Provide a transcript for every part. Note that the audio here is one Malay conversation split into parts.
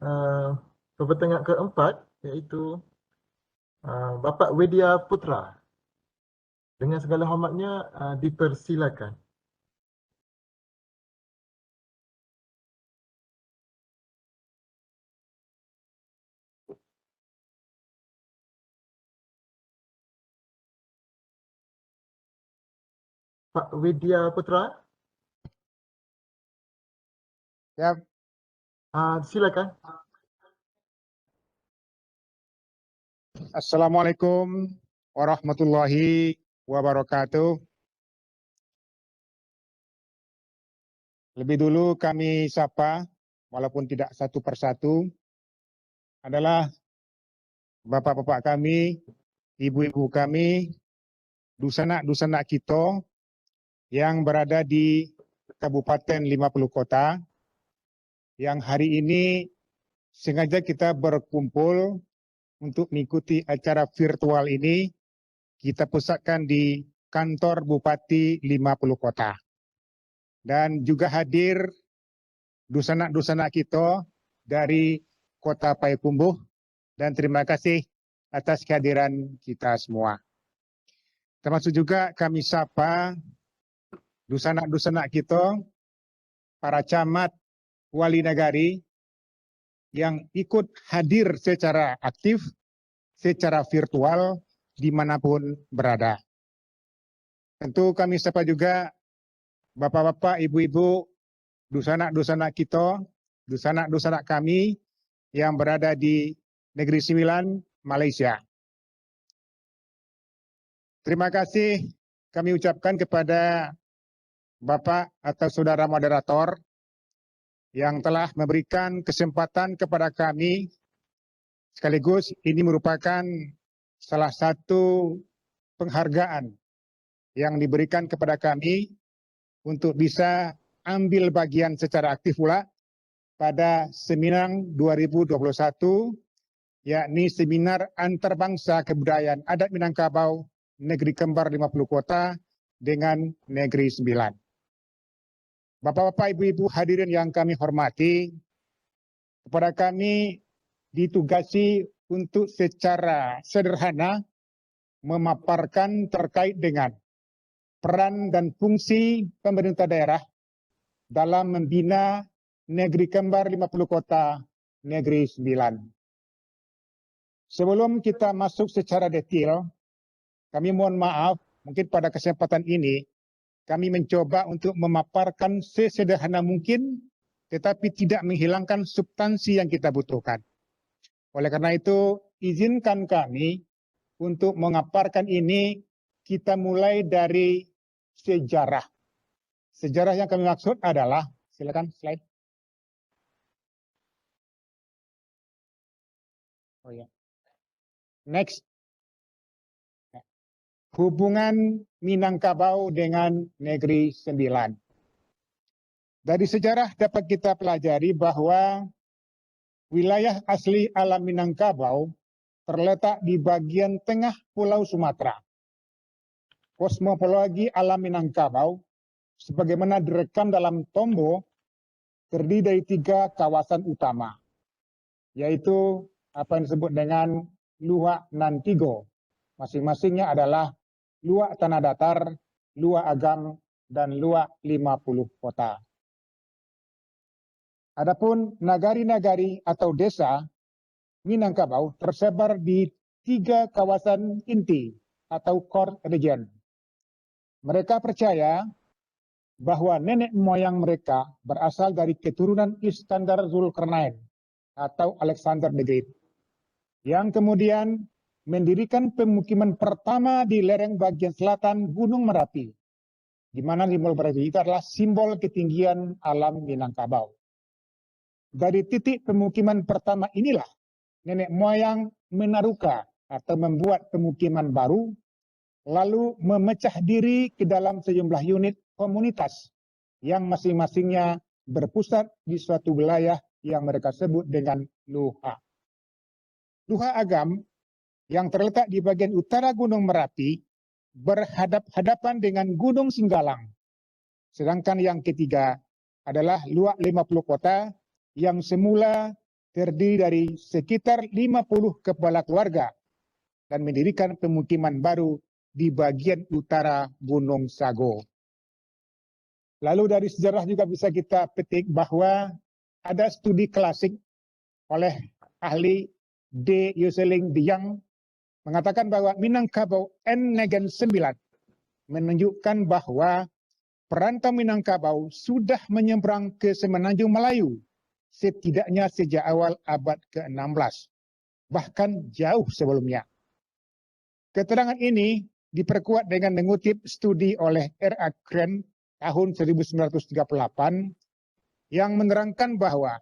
uh, peperingkat keempat iaitu Bapak Widya Putra. Dengan segala hormatnya dipersilakan. Pak Widya Putra, Ya, silakan. Assalamualaikum warahmatullahi wabarakatuh. Lebih dulu kami sapa, walaupun tidak satu persatu, adalah bapak-bapak kami, ibu-ibu kami, dusanak-dusanak kita yang berada di Kabupaten 50 Kota, yang hari ini sengaja kita berkumpul untuk mengikuti acara virtual ini. Kita pusatkan di kantor Bupati 50 Kota. Dan juga hadir dusanak-dusanak kita dari Kota Payakumbuh, dan terima kasih atas kehadiran kita semua. Termasuk juga kami sapa dusanak-dusanak kita, para camat, wali nagari yang ikut hadir secara aktif, secara virtual, dimanapun berada. Tentu kami sapa juga bapak-bapak, ibu-ibu, dusanak-dusanak kita, dusanak-dusanak kami yang berada di Negeri Sembilan, Malaysia. Terima kasih kami ucapkan kepada Bapak atau Saudara Moderator yang telah memberikan kesempatan kepada kami, sekaligus ini merupakan salah satu penghargaan yang diberikan kepada kami untuk bisa ambil bagian secara aktif pula pada Seminang 2021, yakni Seminar Antarbangsa Kebudayaan Adat Minangkabau Negeri Kembar 50 Kota dengan Negeri Sembilan. Bapak-bapak, ibu-ibu hadirin yang kami hormati, kepada kami ditugasi untuk secara sederhana memaparkan terkait dengan peran dan fungsi pemerintah daerah dalam membina Negeri Kembar 50 Kota Negeri Sembilan. Sebelum kita masuk secara detail, kami mohon maaf, mungkin pada kesempatan ini kami mencoba untuk memaparkan sesederhana mungkin, tetapi tidak menghilangkan substansi yang kita butuhkan. Oleh karena itu, izinkan kami untuk mengaparkan ini, kita mulai dari sejarah. Sejarah yang kami maksud adalah, silakan slide. Oh ya. Next. Hubungan Minangkabau dengan Negeri Sembilan. Dari sejarah dapat kita pelajari bahwa wilayah asli alam Minangkabau terletak di bagian tengah Pulau Sumatera. Kosmologi alam Minangkabau, sebagaimana direkam dalam Tombo, terdiri dari 3 kawasan utama, yaitu apa yang disebut dengan Luak Nantigo. Masing-masingnya adalah Luak Tanah Datar, Luak Agam, dan Luak 50 Kota. Adapun nagari-nagari atau desa Minangkabau tersebar di 3 kawasan inti atau core region. Mereka percaya bahwa nenek moyang mereka berasal dari keturunan Iskandar Zulkarnain atau Alexander the Great, yang kemudian mendirikan pemukiman pertama di lereng bagian selatan Gunung Merapi, di mana simbol Merapi itu adalah simbol ketinggian alam Minangkabau. Dari titik pemukiman pertama inilah nenek moyang menaruka atau membuat pemukiman baru, lalu memecah diri ke dalam sejumlah unit komunitas yang masing-masingnya berpusat di suatu wilayah yang mereka sebut dengan Luha. Luha Agam yang terletak di bagian utara Gunung Merapi berhadap-hadapan dengan Gunung Singgalang. Sedangkan yang ketiga adalah Luak 50 Kota yang semula terdiri dari sekitar 50 kepala keluarga dan mendirikan pemukiman baru di bagian utara Gunung Sago. Lalu dari sejarah juga bisa kita petik bahwa ada studi klasik oleh ahli D. Yoseling de Young mengatakan bahwa Minangkabau N-9 menunjukkan bahwa perantau Minangkabau sudah menyeberang ke Semenanjung Melayu setidaknya sejak awal abad ke-16, bahkan jauh sebelumnya. Keterangan ini diperkuat dengan mengutip studi oleh R.A. Crane tahun 1938 yang menerangkan bahwa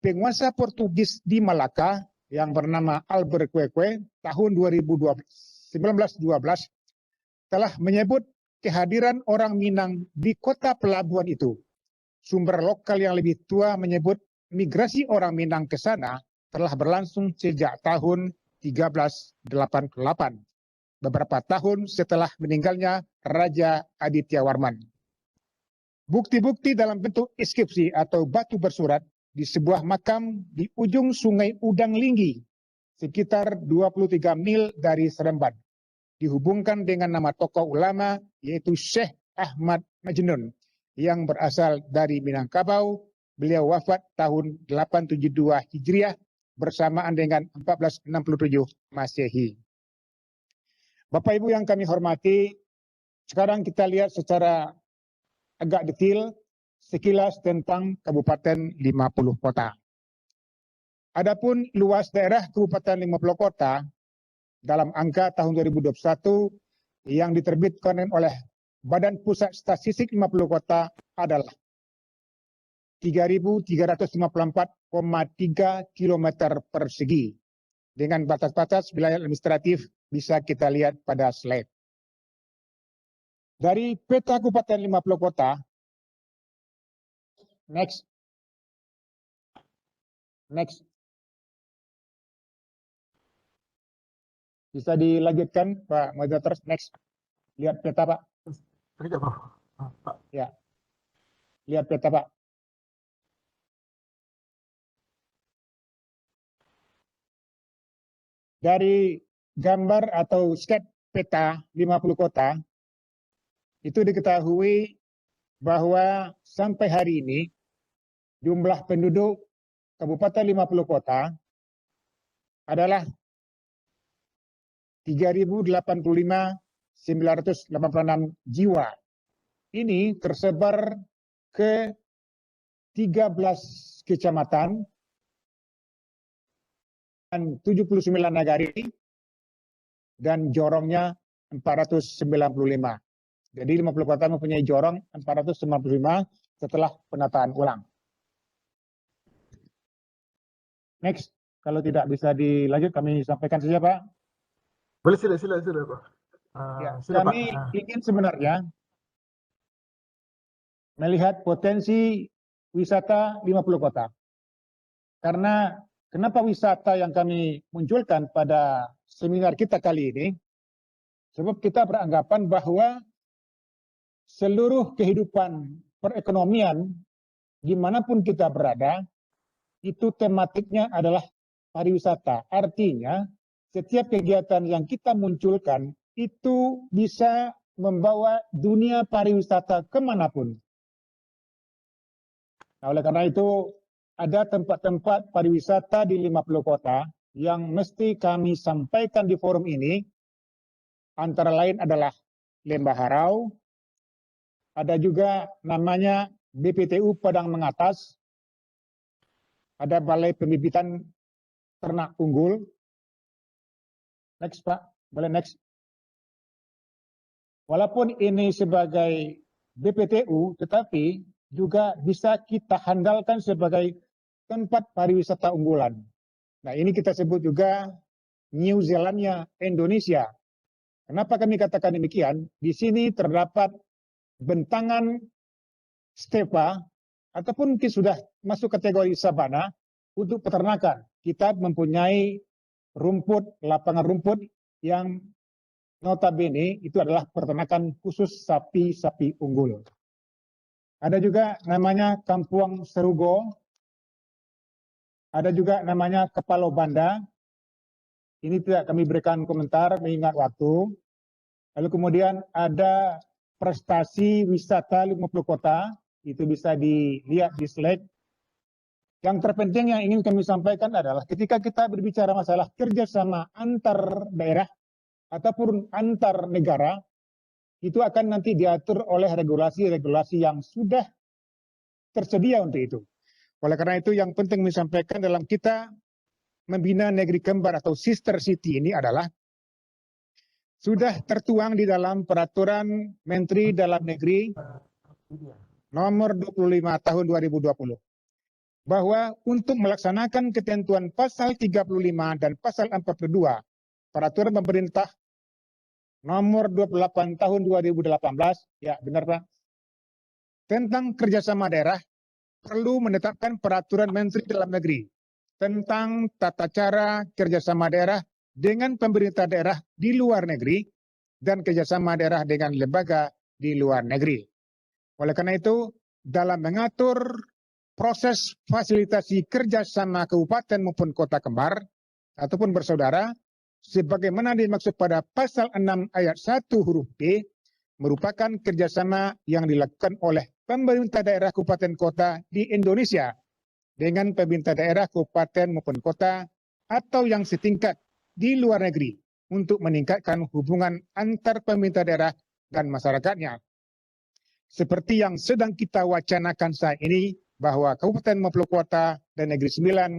penguasa Portugis di Malaka yang bernama Albuquerque tahun 1912 telah menyebut kehadiran orang Minang di kota pelabuhan itu. Sumber lokal yang lebih tua menyebut migrasi orang Minang ke sana telah berlangsung sejak tahun 1388, beberapa tahun setelah meninggalnya Raja Aditya Warman. Bukti-bukti dalam bentuk inskripsi atau batu bersurat di sebuah makam di ujung Sungai Udang Linggi, sekitar 23 mil dari Seremban, dihubungkan dengan nama tokoh ulama yaitu Syekh Ahmad Majnun yang berasal dari Minangkabau. Beliau wafat tahun 872 Hijriah bersamaan dengan 1467 Masehi. Bapak Ibu yang kami hormati, sekarang kita lihat secara agak detail sekilas tentang Kabupaten 50 Kota. Adapun luas daerah Kabupaten 50 Kota dalam angka tahun 2021 yang diterbitkan oleh Badan Pusat Statistik 50 Kota adalah 3.354,3 km persegi. Dengan batas-batas wilayah administratif bisa kita lihat pada slide. Dari peta Kabupaten 50 Kota, next. Bisa dilanjutkan Pak Moderator, next. Lihat peta Pak. Sekejap, Pak. Ya. Lihat peta Pak. Dari gambar atau sketch peta 50 kota, itu diketahui bahwa sampai hari ini jumlah penduduk Kabupaten 50 Kota adalah 3.085.986 jiwa. Ini tersebar ke 13 kecamatan dan 79 nagari dan jorongnya 495. Jadi 50 kota mempunyai jorong 495 setelah penataan ulang. Next, kalau tidak bisa dilanjut kami sampaikan saja Pak. Boleh sila Pak. Ya, Sila, kami Pak. ingin sebenarnya melihat potensi wisata 50 kota. Karena kenapa wisata yang kami munculkan pada seminar kita kali ini? Sebab kita beranggapan bahwa seluruh kehidupan perekonomian dimanapun kita berada, itu tematiknya adalah pariwisata. Artinya, setiap kegiatan yang kita munculkan itu bisa membawa dunia pariwisata kemanapun. Nah, oleh karena itu, ada tempat-tempat pariwisata di 50 kota yang mesti kami sampaikan di forum ini, antara lain adalah Lembah Harau, ada juga namanya BPTU Padang Mengatas, ada Balai Pembibitan Ternak Unggul. Next Pak, boleh next. Walaupun ini sebagai BPTU, tetapi juga bisa kita handalkan sebagai tempat pariwisata unggulan. Nah, ini kita sebut juga New Zealandnya Indonesia. Kenapa kami katakan demikian? Di sini terdapat bentangan stepa ataupun mungkin sudah masuk kategori sabana untuk peternakan. Kita mempunyai rumput, lapangan rumput yang notabene itu adalah peternakan khusus sapi-sapi unggul. Ada juga namanya Kampung Serugo. Ada juga namanya Kepala Banda. Ini tidak kami berikan komentar mengingat waktu. Lalu kemudian ada prestasi wisata 50 kota. Itu bisa dilihat di slide. Yang terpenting yang ingin kami sampaikan adalah ketika kita berbicara masalah kerjasama antar daerah ataupun antar negara, itu akan nanti diatur oleh regulasi-regulasi yang sudah tersedia untuk itu. Oleh karena itu yang penting disampaikan dalam kita membina negeri kembar atau sister city ini adalah sudah tertuang di dalam peraturan Menteri Dalam Negeri nomor 25 tahun 2020. Bahwa untuk melaksanakan ketentuan pasal 35 dan pasal 42 peraturan pemerintah nomor 28 tahun 2018, ya benar Pak, tentang kerjasama daerah perlu menetapkan peraturan Menteri Dalam Negeri tentang tata cara kerjasama daerah dengan pemerintah daerah di luar negeri dan kerjasama daerah dengan lembaga di luar negeri. Oleh karena itu, dalam mengatur proses fasilitasi kerjasama kabupaten maupun kota kembar ataupun bersaudara, sebagaimana dimaksud pada pasal 6 ayat 1 huruf B, merupakan kerjasama yang dilakukan oleh pemerintah daerah kabupaten kota di Indonesia dengan pemerintah daerah kabupaten maupun kota atau yang setingkat di luar negeri untuk meningkatkan hubungan antar pemerintah daerah dan masyarakatnya. Seperti yang sedang kita wacanakan saat ini, bahwa Kabupaten maupun Kota dan Negeri Sembilan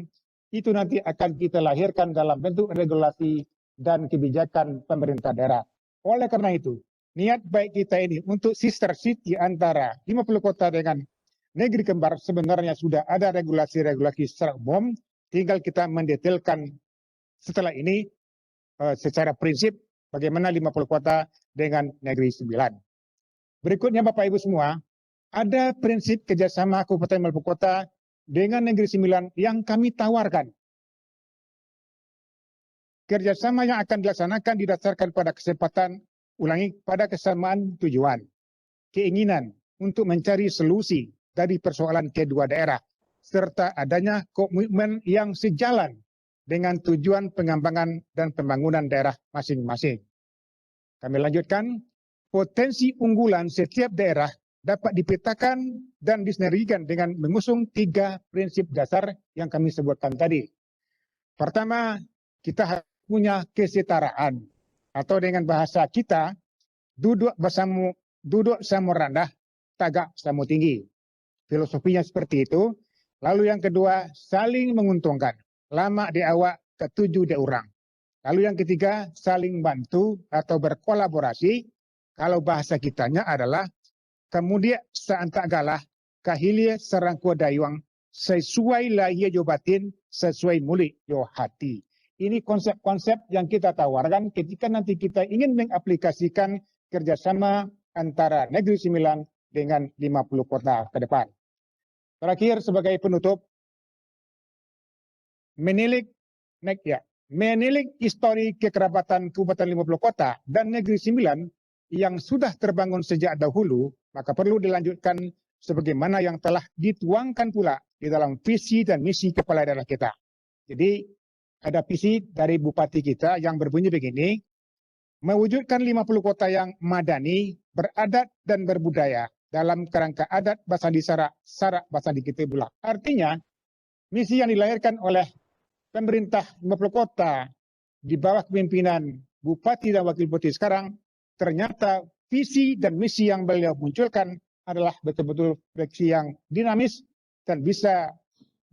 itu nanti akan kita lahirkan dalam bentuk regulasi dan kebijakan pemerintah daerah. Oleh karena itu, niat baik kita ini untuk sister city antara 50 kota dengan negeri kembar sebenarnya sudah ada regulasi-regulasi secara umum, tinggal kita mendetailkan setelah ini secara prinsip bagaimana 50 kota dengan Negeri Sembilan. Berikutnya Bapak Ibu semua, ada prinsip kerjasama Kabupaten maupun Kota dengan Negeri Sembilan yang kami tawarkan. Kerjasama yang akan dilaksanakan didasarkan pada kesempatan, pada kesamaan tujuan, keinginan untuk mencari solusi dari persoalan kedua daerah, serta adanya komitmen yang sejalan dengan tujuan pengembangan dan pembangunan daerah masing-masing. Kami lanjutkan, potensi unggulan setiap daerah dapat dipetakan dan disinergikan dengan mengusung 3 prinsip dasar yang kami sebutkan tadi. Pertama, kita harus punya kesetaraan atau dengan bahasa kita duduk sama rendah, tagak sama tinggi. Filosofinya seperti itu. Lalu yang kedua, saling menguntungkan. Lama di awak, ketujuh di orang. Lalu yang ketiga, saling bantu atau berkolaborasi. Kalau bahasa kitanya adalah kemudian saantak galah kahilia sarang dayuang sesuai lahir jo batin sesuai mulik jo hati. Ini konsep-konsep yang kita tawarkan ketika nanti kita ingin mengaplikasikan kerjasama antara Negeri Sembilan dengan 50 kota ke depan. Terakhir sebagai penutup, menilik histori kekerabatan Kabupaten 50 kota dan Negeri Sembilan yang sudah terbangun sejak dahulu, maka perlu dilanjutkan sebagaimana yang telah dituangkan pula di dalam visi dan misi kepala daerah kita. Jadi ada visi dari Bupati kita yang berbunyi begini, mewujudkan 50 kota yang madani, beradat dan berbudaya dalam kerangka adat Basandi Sarak Basandi Kitebulak. Artinya, misi yang dilahirkan oleh pemerintah 50 kota di bawah kepemimpinan Bupati dan Wakil Bupati sekarang, ternyata visi dan misi yang beliau munculkan adalah betul-betul visi yang dinamis dan bisa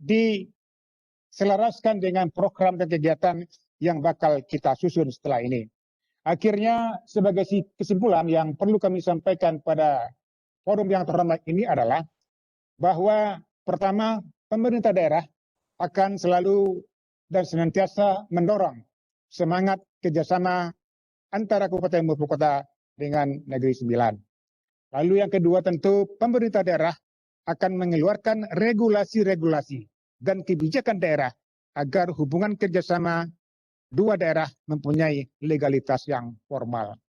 diselaraskan dengan program dan kegiatan yang bakal kita susun setelah ini. Akhirnya sebagai kesimpulan yang perlu kami sampaikan pada forum yang terhormat ini adalah bahwa pertama, pemerintah daerah akan selalu dan senantiasa mendorong semangat kerjasama antara kabupaten maupun kota dengan Negeri Sembilan. Lalu yang kedua tentu pemerintah daerah akan mengeluarkan regulasi-regulasi dan kebijakan daerah agar hubungan kerjasama dua daerah mempunyai legalitas yang formal.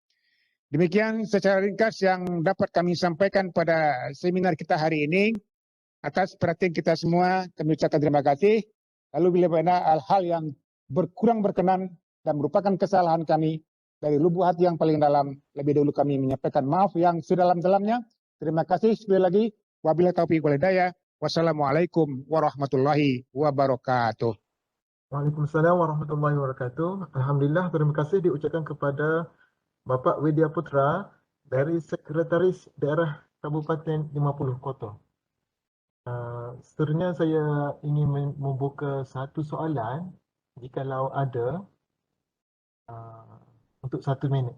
Demikian secara ringkas yang dapat kami sampaikan pada seminar kita hari ini. Atas perhatian kita semua, kami ucapkan terima kasih. Lalu bila mana hal-hal yang berkurang berkenan dan merupakan kesalahan kami, dari lubuk hati yang paling dalam, lebih dahulu kami menyampaikan maaf yang sedalam-dalamnya. Terima kasih sekali lagi. Wabillahi taufiq wal hidayah. Wassalamualaikum warahmatullahi wabarakatuh. Waalaikumsalam warahmatullahi wabarakatuh. Alhamdulillah, terima kasih diucapkan kepada Bapak Widya Putra dari Sekretaris Daerah Kabupaten 50 Koto. Seterusnya saya ingin membuka satu soalan jikalau ada untuk 1 minit.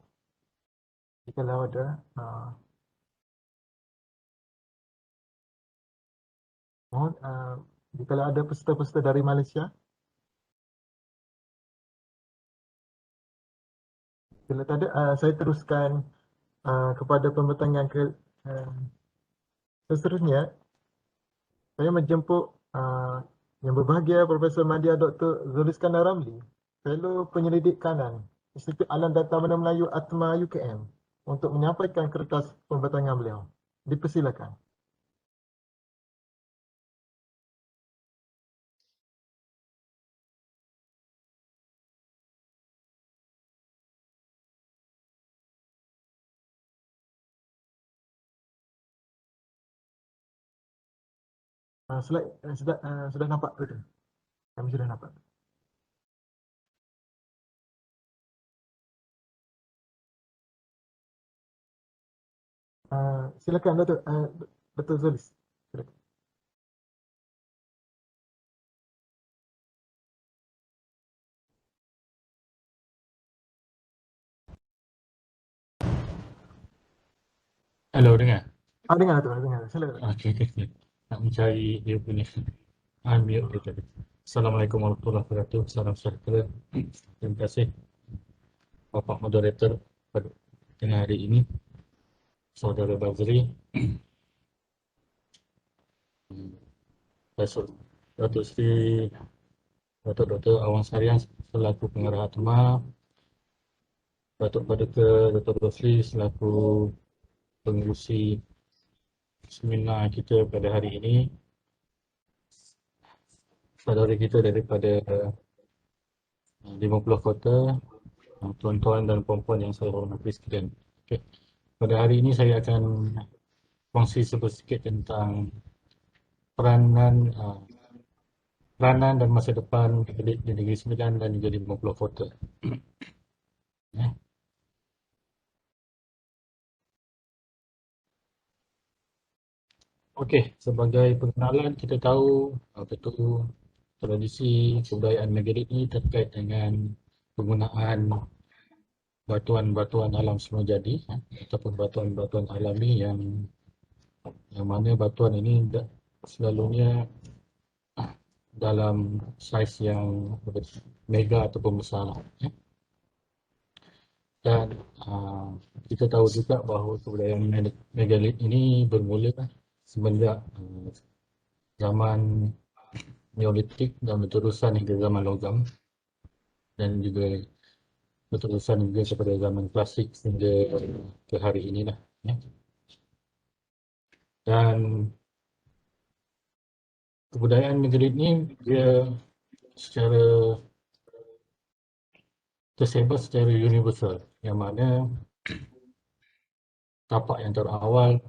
Jikalau ada, mohon jikalau ada peserta-peserta dari Malaysia. Bila tak ada, saya teruskan kepada pembertanyaan seterusnya. Saya menjemput yang berbahagia Profesor Madya Dr. Zulfiqar Ramli, Fellow Penyelidik Kanan Institut Alam Data Bandar Melayu Atma UKM untuk menyampaikan kertas pembertanyaan beliau. Dipersilakan. Slide sudah nampak betul? Kami sudah nampak. Silakan Dr. Zulis. Silakan. Hello, dengar? Dengar tu, dengar. Silakan. Okey. Nak mencari dia punya unmute dia tadi. Assalamualaikum warahmatullahi wabarakatuh. Salam sejahtera. Terima kasih Bapak Moderator pada tengah hari ini. Saudara Bazri. Datuk Seri Datuk Dr. Awang Sarian selaku pengarah Atma. Datuk Paduka Dr. Rosli selaku pengurusi seminar kita pada hari ini. Saudara kita daripada 50 kota, tuan-tuan dan puan-puan yang saya hormati sekalian. Okay. Pada hari ini saya akan kongsi sedikit tentang peranan dan masa depan di Negeri Sembilan dan juga di 50 kota. Okey, sebagai pengenalan kita tahu betul tradisi kebudayaan negeri ini terkait dengan penggunaan batuan-batuan alam semula jadi ataupun batuan-batuan alami yang mana batuan ini selalunya dalam saiz yang mega ataupun besar. Dan kita tahu juga bahawa kebudayaan megalit ini bermula semenjak zaman Neolitik dan berterusan hingga zaman logam dan juga berterusan juga kepada zaman klasik hingga ke hari inilah. Dan kebudayaan megalit ini dia secara tersebar secara universal, yang mana tapak yang terawal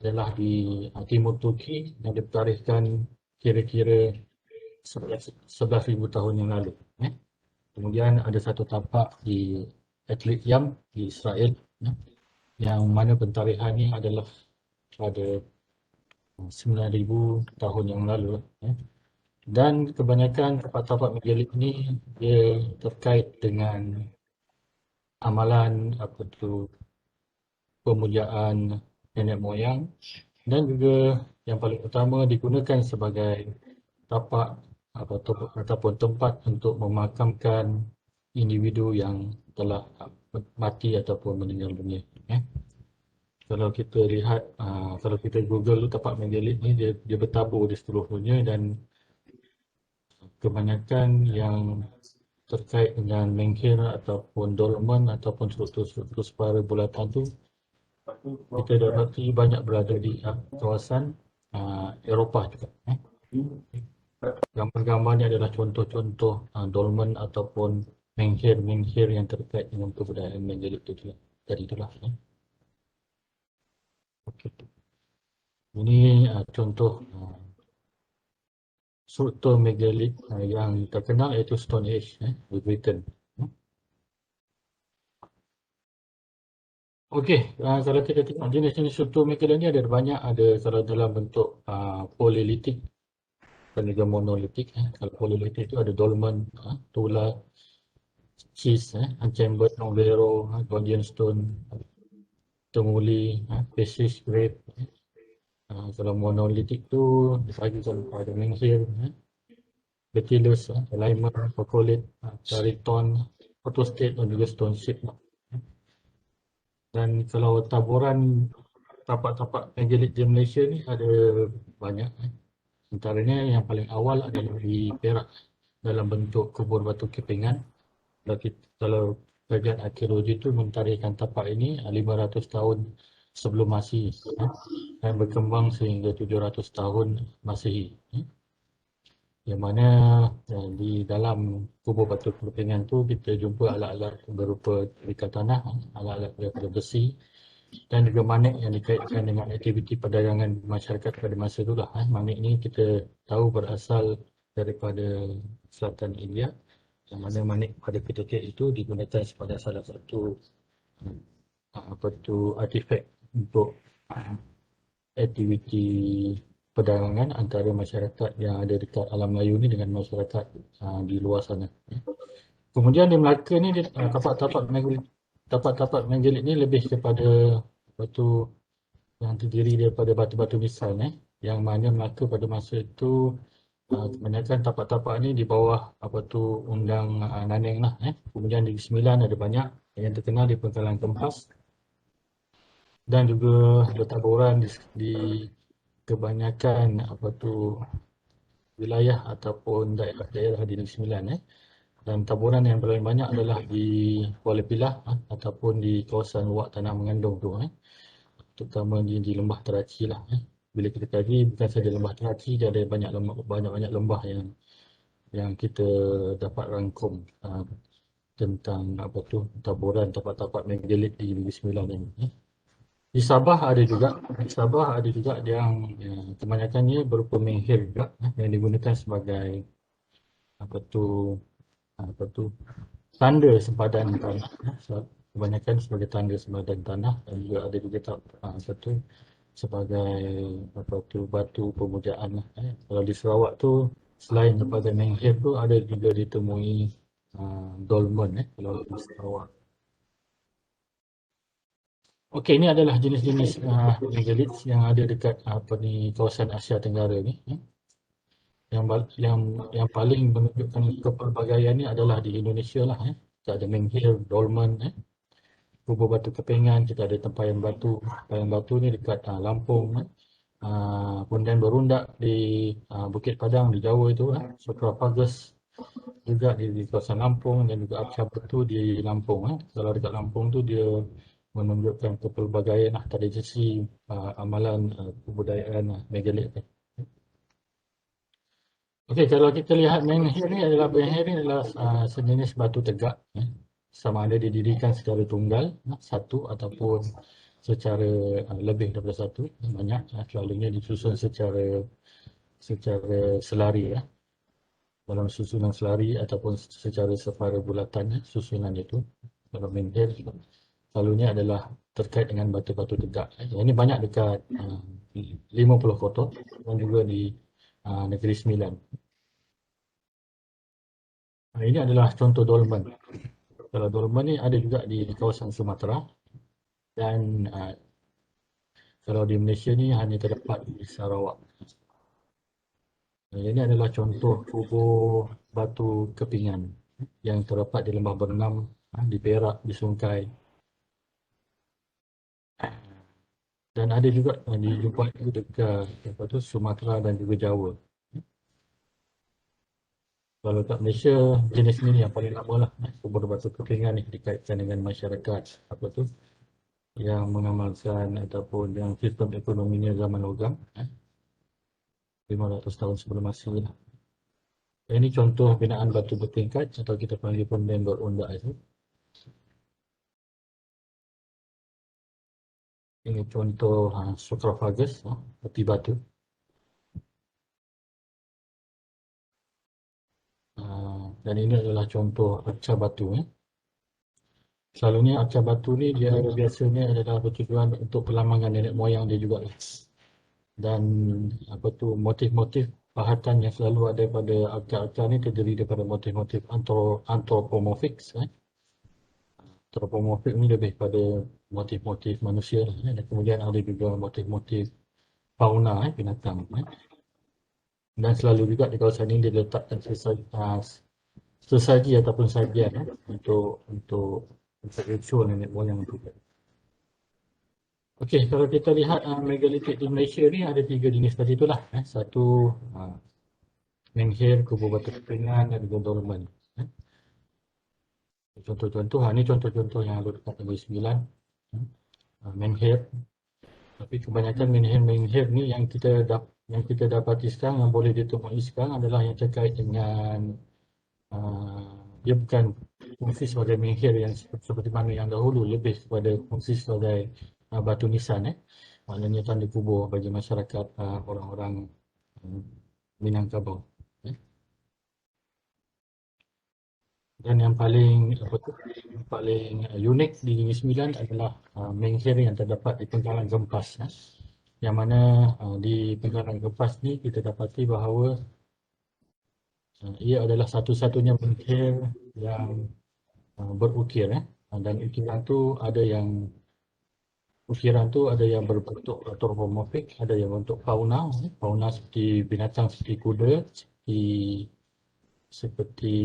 adalah di Timur Turki yang ditarikhkan kira-kira 11,000 tahun yang lalu. Kemudian ada satu tapak di Etlit Yam di Israel, yang mana pentarikannya adalah pada 9,000 tahun yang lalu. Dan kebanyakan tapak-tapak megalit ini dia terkait dengan amalan pemujaan nenek moyang, dan juga yang paling utama digunakan sebagai tapak ataupun tempat untuk memakamkan individu yang telah mati ataupun meninggal dunia. Kalau kita lihat, kalau kita Google tapak megalit ni dia bertabur di seluruh dunia, dan kebanyakan yang terkait dengan menhir ataupun dolmen ataupun struktur-struktur separa bulatan tu kita dapati banyak berada di kawasan Eropah juga. Gambar-gambar ni adalah contoh-contoh dolmen ataupun menhir yang terkait dengan kebudayaan Menggelit tu juga. Tadi itulah. Okey. Ini contoh struktur megalit yang terkenal iaitu Stone Age di Britain. Okey, kalau kita tengok jenis-jenis struktur megalit ni ada banyak, ada kalau dalam bentuk polilitik dan juga monolitik. Kalau polilitik itu ada dolmen, tula, cheese, unchambered, novero, Gordian stone, temuli, Pesic grave. Kalau monolitik tu dibagi ada menhir, Betilus, alignment, Pocolit, Chariton, Photostate dan juga Stone Shape. Dan kalau taburan tapak-tapak megalit di Malaysia ni ada banyak. Antaranya yang paling awal adalah di Perak dalam bentuk kubur batu kepingan. Kalau kajian arkeologi itu mentarikan tapak ini 500 tahun sebelum Masihi dan berkembang sehingga 700 tahun Masihi. Yang mana di dalam kubur batu kepingan tu kita jumpa alat-alat berupa ikat tanah, alat-alat daripada besi dan juga manik yang dikaitkan dengan aktiviti perdagangan masyarakat pada masa itulah. Manik ni kita tahu berasal daripada selatan India, yang mana manik pada ketika itu digunakan sebagai salah satu artifak untuk aktiviti perdagangan antara masyarakat yang ada dekat alam Melayu ni dengan masyarakat di luar sana. Kemudian di Melaka ni tapak-tapak megalit ni lebih kepada batu yang terdiri daripada batu-batu nisan yang mana Melaka pada masa itu kebanyakan tapak-tapak ni di bawah undang Nanning lah. Kemudian di Sembilan ada banyak yang terkenal di Pangkalan Kempas dan juga bertaburan di kebanyakan wilayah ataupun daerah di Negeri Sembilan. Dan taburan yang paling banyak adalah di Kuala Pilah ataupun di kawasan Wak Tanah Mengandung tu, terutama di Lembah Teraci lah. Bila kita kaji bukan saja Lembah Teraci, dia ada banyak lembah yang kita dapat rangkum tentang taburan tapak-tapak megalit di Negeri Sembilan ini. Di Sabah ada juga yang kebanyakannya berupa menhir juga yang digunakan sebagai tanda sempadan tanah. Kebanyakan sebagai tanda sempadan tanah dan juga ada juga sebagai batu pemujaan. Kalau di Sarawak tu selain daripada menhir tu ada juga ditemui dolmen kalau di Sarawak. Okey, ini adalah jenis-jenis megalit yang ada dekat kawasan Asia Tenggara ni. Yang paling menunjukkan kepelbagaian ni adalah di Indonesia lah. Kita ada menhir, dolmen, kubur batu kepingan, kita ada tempayan batu. Tempayan batu ni dekat Lampung, Pondian Berundak di Bukit Padang di Jawa itu, Sarcophagus juga di kawasan Lampung dan juga Arca Batu di Lampung. Kalau dekat Lampung tu dia menunjukkan kepelbagaian tradisi amalan kebudayaan megalit. Okey, kalau kita lihat menhir ni adalah sejenis batu tegak, sama ada didirikan secara tunggal, satu ataupun secara lebih daripada satu, banyak selalunya disusun secara selari dalam susunan selari ataupun secara separa bulatan susunan itu. Kalau menhir selalunya adalah terkait dengan batu-batu tegak. Ini banyak dekat 50 Kotor dan juga di Negeri Sembilan. Ini adalah contoh dolmen. Kalau dolmen ni ada juga di kawasan Sumatera dan kalau di Malaysia ni hanya terdapat di Sarawak. Ini adalah contoh kubur batu kepingan yang terdapat di Lembah Bernam, di Perak, di Sungai. Dan ada juga dijumpai dekat Sumatera dan juga Jawa. Kalau kat Malaysia, jenis ni yang paling lama lah. Kubur batu kepingan ni dikaitkan dengan masyarakat yang mengamalkan ataupun yang sistem ekonominya zaman logam. 500 tahun sebelum Masihi lah. Ini contoh binaan batu bertingkat atau kita panggil penden berundak itu. Ini contoh sarcophagus, peti batu. Dan ini adalah contoh arca batu. Selalunya arca batu ni dia biasanya adalah bertujuan untuk perlambangan nenek moyang dia juga. Dan apa tu, motif-motif pahatan yang selalu ada pada arca-arca ni terdiri daripada motif-motif anthropomorphic. Anthropomorphic ni lebih pada motif-motif manusia lah, dan kemudian ada juga motif-motif fauna, binatang. Dan selalu juga di kawasan ini diletakkan sesaji ataupun sajian untuk ritual nenek moyang juga. Okey, kalau kita lihat megalitik di Malaysia ni ada 3 jenis tadi itulah. Satu menghir, kubur batu kepingan dan juga dolmen. Contoh-contoh, ni contoh-contoh yang ada dekat Negeri Sembilan. Menhir. Tapi kebanyakan menhir ni yang kita dapati sekarang, yang boleh ditemui sekarang adalah yang terkait dengan dia bukan fungsi sebagai menhir yang seperti mana yang dahulu, lebih kepada fungsi sebagai batu nisan. Maknanya tanda kubur bagi masyarakat orang-orang Minangkabau. Dan yang paling unik di Negeri Sembilan adalah menghir yang terdapat di Pengkalan Gempas. Yang mana di Pengkalan Gempas ni kita dapati bahawa ia adalah satu-satunya menghir yang berukir. Dan ukiran tu ada yang berbentuk anthropomorphic, ada yang bentuk fauna seperti binatang seperti kuda, seperti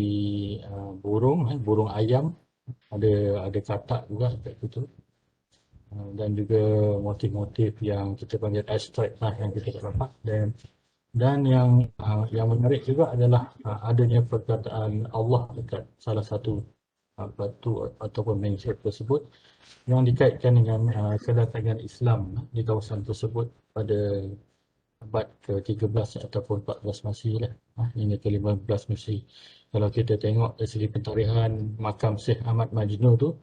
burung ayam, ada katak juga kat situ. Dan juga motif-motif yang kita panggil abstract lah yang kita dapat. Dan yang menarik juga adalah adanya perkataan Allah dekat salah satu batu ataupun menghir tersebut yang dikaitkan dengan kedatangan Islam di kawasan tersebut pada abad ke-13 ataupun 14 Masih lah, hingga ke-15 Masih. Kalau kita tengok dari segi pentarihan makam Syekh Ahmad Majnun tu,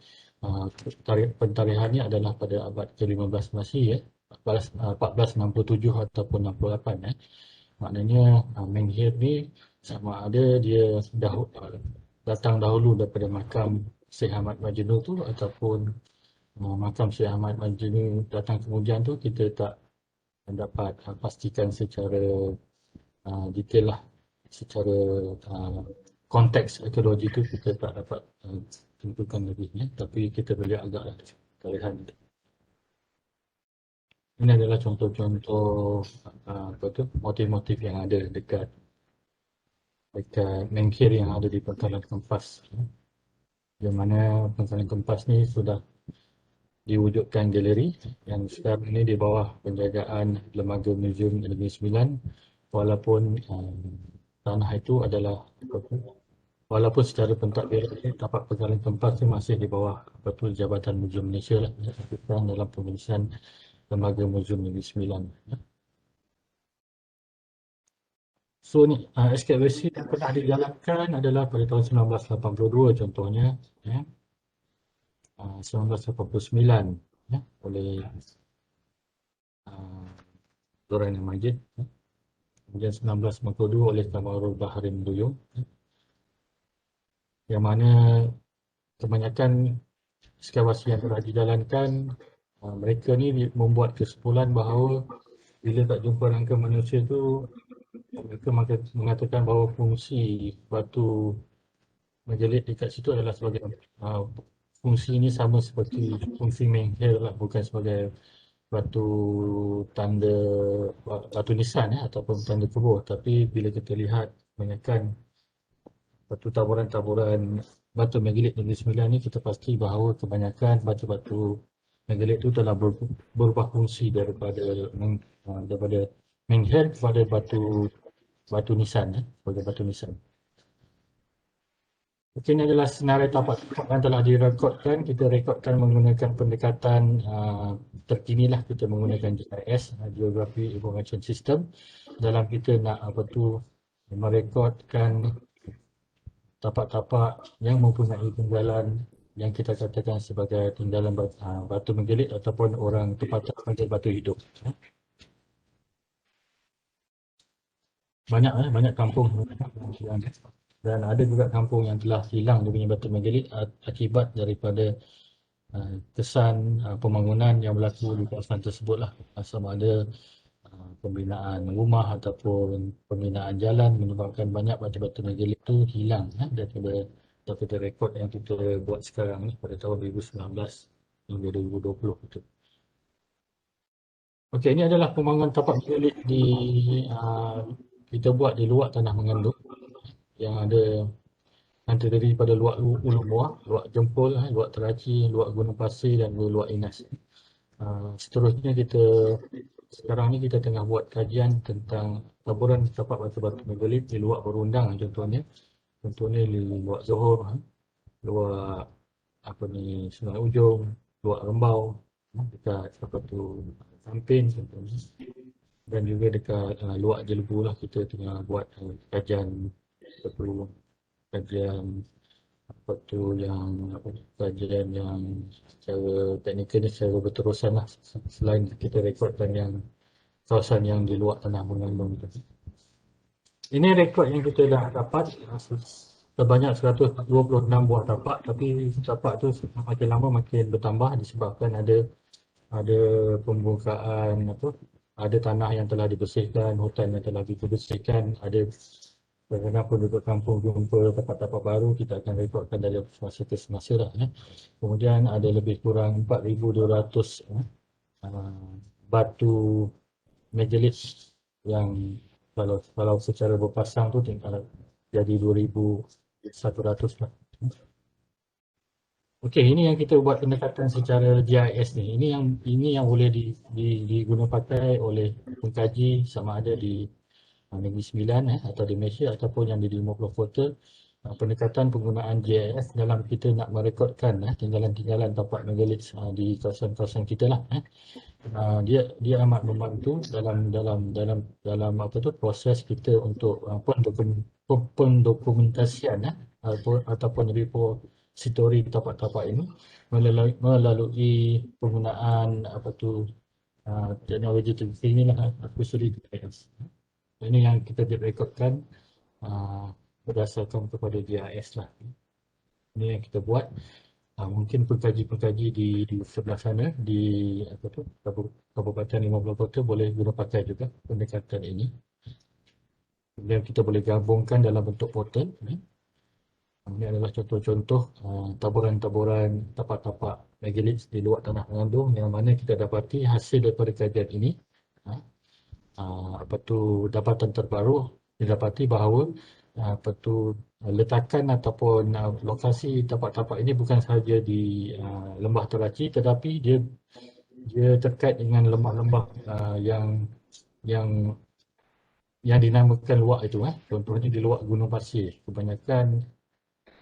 pentarihannya adalah pada abad ke-15 Masih, 1467 ataupun 68. Maknanya menghir ni sama ada dia datang dahulu daripada makam Syekh Ahmad Majnun tu, ataupun makam Syekh Ahmad Majnun datang kemudian tu, kita tak dapat pastikan secara detail lah. Secara konteks arkeologi tu kita tak dapat tentukan lebih, tapi kita boleh agak terlihat. Ini adalah contoh-contoh motif-motif yang ada dekat menghir yang ada di Pengkalan Gempas. Yang mana Pengkalan Gempas ni sudah diwujudkan galeri yang sekarang ini di bawah penjagaan Lembaga Museum Negeri Sembilan, walaupun tanah itu adalah, walaupun secara pentadbiran tapak Pengkalan Gempas ini masih di bawah Jabatan Museum Malaysia lah, sekarang dalam pengurusan Lembaga Museum Negeri Sembilan. So ni ekskavasi yang pernah dijalankan adalah pada tahun 1982 contohnya, 1989 oleh Zoraina Majid, kemudian 1992 oleh Kamarul Bahari Menduyung, yang mana kebanyakan ekskavasi yang telah dijalankan, mereka ni membuat kesimpulan bahawa bila tak jumpa rangka manusia tu, mereka mengatakan bahawa fungsi batu mejelit dekat situ adalah sebagai fungsi ini sama seperti fungsi menghir lah, bukan sebagai batu tanda batu nisan ataupun tanda kubur. Tapi bila kita lihat kebanyakan batu taburan-taburan batu megalit Negeri Sembilan ni, kita pasti bahawa kebanyakan batu-batu megalit itu telah berubah fungsi daripada menghir kepada batu nisan, sebagai batu nisan. Ini adalah senarai tapak yang telah direkodkan. Kita rekodkan menggunakan pendekatan terkini lah. Kita menggunakan GIS, Geography Information System, dalam kita nak merekodkan tapak-tapak yang mempunyai tinggalan yang kita katakan sebagai tinggalan batu menggelit ataupun orang tempatan panjat batu hidup. Banyak kampung yang, dan ada juga kampung yang telah hilang dia punya batu menggelit akibat daripada kesan pembangunan yang berlaku di kawasan tersebut lah. Sama ada pembinaan rumah ataupun pembinaan jalan menyebabkan banyak batu-batu menggelit itu hilang daripada rekod yang kita buat sekarang ni pada tahun 2019 hingga 2020 itu. Okey, ini adalah pembangunan tapak menggelit kita buat di luar tanah mengandung yang yang terdiri pada luak Ulu Muar, luak Jempol, luak Teraci, luak Gunung Pasir dan luak Inas. Seterusnya sekarang ni kita tengah buat kajian tentang taburan tapak batu-batu menggelit di luak Berundang contohnya. Contohnya di luak Johor, luak Sungai Ujong, luak Rembau, dekat Sampin contohnya. Dan juga dekat luak Jelebu lah kita tengah buat kajian kajian yang secara teknikal ni secara berterusan lah, selain kita rekodkan yang kawasan yang di luar tanah mengandung tu. Ini rekod yang kita dah dapat sebanyak 126 buah tapak, tapi tapak tu makin lama makin bertambah disebabkan ada pembukaan ada tanah yang telah dibersihkan, hutan yang telah dibersihkan, ada kerana penduduk kampung jumpa tapak-tapak baru, kita akan rekodkan dari semasa ke semasa lah. Kemudian ada lebih kurang 4,200 batu menggelit yang kalau secara berpasang tu tinggal jadi 2,100 lah. Okey, ini yang kita buat pendekatan secara GIS ni. Ini yang boleh diguna pakai oleh pengkaji sama ada di Negeri Sembilan atau di Malaysia ataupun yang di 50 kota. Pendekatan penggunaan GIS dalam kita nak merekodkan tinggalan-tinggalan tapak menggelit di kawasan-kawasan kita lah. Dia amat membantu dalam proses kita untuk pendokumentasian ataupun repository tapak-tapak ini melalui penggunaan teknologi inilah artificial intelligence. Ini yang kita direkodkan berdasarkan kepada GIS lah. Ini yang kita buat. Mungkin pengkaji-pengkaji di sebelah sana di Kabupaten 50 Kota boleh guna pakai juga pendekatan ini. Kemudian kita boleh gabungkan dalam bentuk portal. Ini adalah contoh-contoh taburan-taburan tapak-tapak menggelit di luar tanah mengandung yang mana kita dapati hasil daripada kajian ini. Dapatan terbaru didapati bahawa letakan ataupun lokasi tapak-tapak ini bukan sahaja di lembah Teraci tetapi dia terkait dengan lembah-lembah yang dinamakan luak itu. Contohnya di luak Gunung Pasir, kebanyakan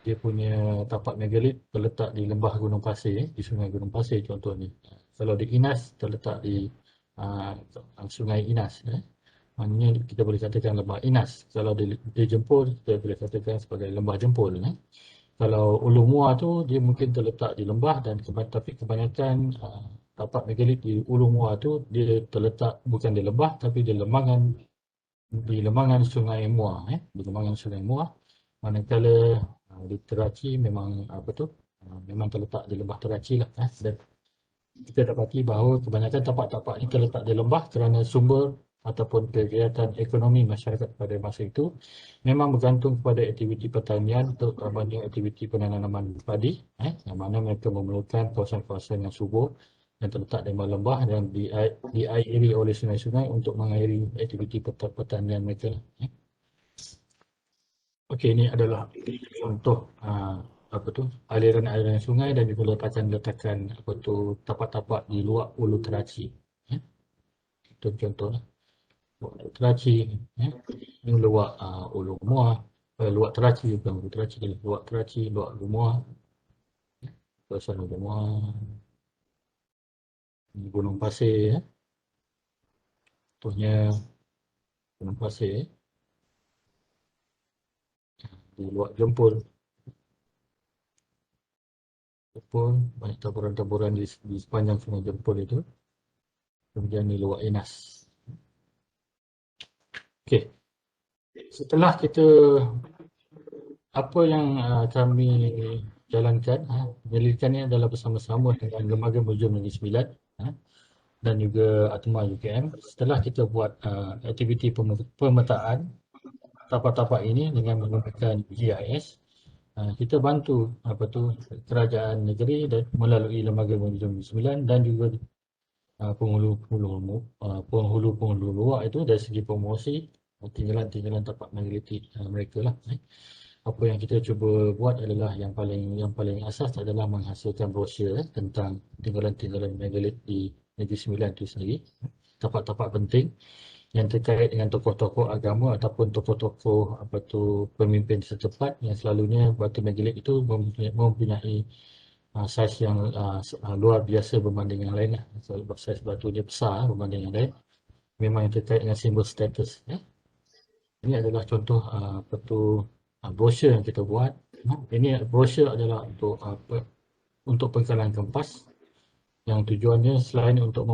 dia punya tapak megalit terletak di lembah Gunung Pasir, di Sungai Gunung Pasir contohnya. Kalau di Inas terletak di Sungai Inas. Maknanya kita boleh katakan lembah Inas. Kalau di Jempol, kita boleh katakan sebagai lembah Jempol. Kalau Ulu Muar tu, dia mungkin terletak di lembah tapi kebanyakan tapak megalit di Ulu Muar tu, dia terletak bukan di lembah tapi di lembangan Sungai Muar. Di lembangan Sungai Muar. Manakala di Teraci memang memang terletak di lembah Teraci lah. Dan kita dapati bahawa kebanyakan tapak-tapak ini terletak di lembah kerana sumber ataupun kegiatan ekonomi masyarakat pada masa itu memang bergantung kepada aktiviti pertanian, terutamanya aktiviti penanaman padi, yang mana mereka memerlukan kawasan-kawasan yang subur yang terletak di lembah dan diairi oleh sungai-sungai untuk mengairi aktiviti pertanian mereka. Okey, ini adalah contoh aliran-aliran sungai dan juga letakan tapak-tapak di luar Ulu Teraci. Itu contohlah. Luak Teraci, ini luak Ulu Muar, luak Teraci, bukan Ulu Teraci, luak Teraci, luak Ulu Muar, kawasan Ulu Muar, Gunung Pasir, contohnya Gunung Pasir. di luar Jempol. Banyak taburan-taburan di sepanjang Sungai Jempol itu. Kemudian di luar Enas. Okey. Setelah kita apa yang kami jalankan, penyelidikan ini adalah bersama-sama dengan Lembaga Muzium Negeri Sembilan dan juga Atma UKM. Setelah kita buat aktiviti pemetaan tapak-tapak ini dengan menggunakan GIS, kita bantu kerajaan negeri dan melalui Lembaga Muzium Negeri Sembilan dan juga penghulu luar itu dari segi promosi tinggalan-tinggalan tapak megalitik mereka lah. Apa yang kita cuba buat adalah yang paling asas adalah menghasilkan brosur tentang tinggalan-tinggalan megalit di Negeri Sembilan itu sendiri, tapak-tapak penting yang terkait dengan tokoh-tokoh agama ataupun tokoh-tokoh pemimpin setempat yang selalunya batu megalit itu mempunyai saiz yang luar biasa berbanding yang lain. Sebab saiz batu dia besar berbanding yang lain. Memang yang terkait dengan simbol status. Ini adalah contoh brosur yang kita buat. Ini brosur adalah untuk pengkalan kempas yang tujuannya selain untuk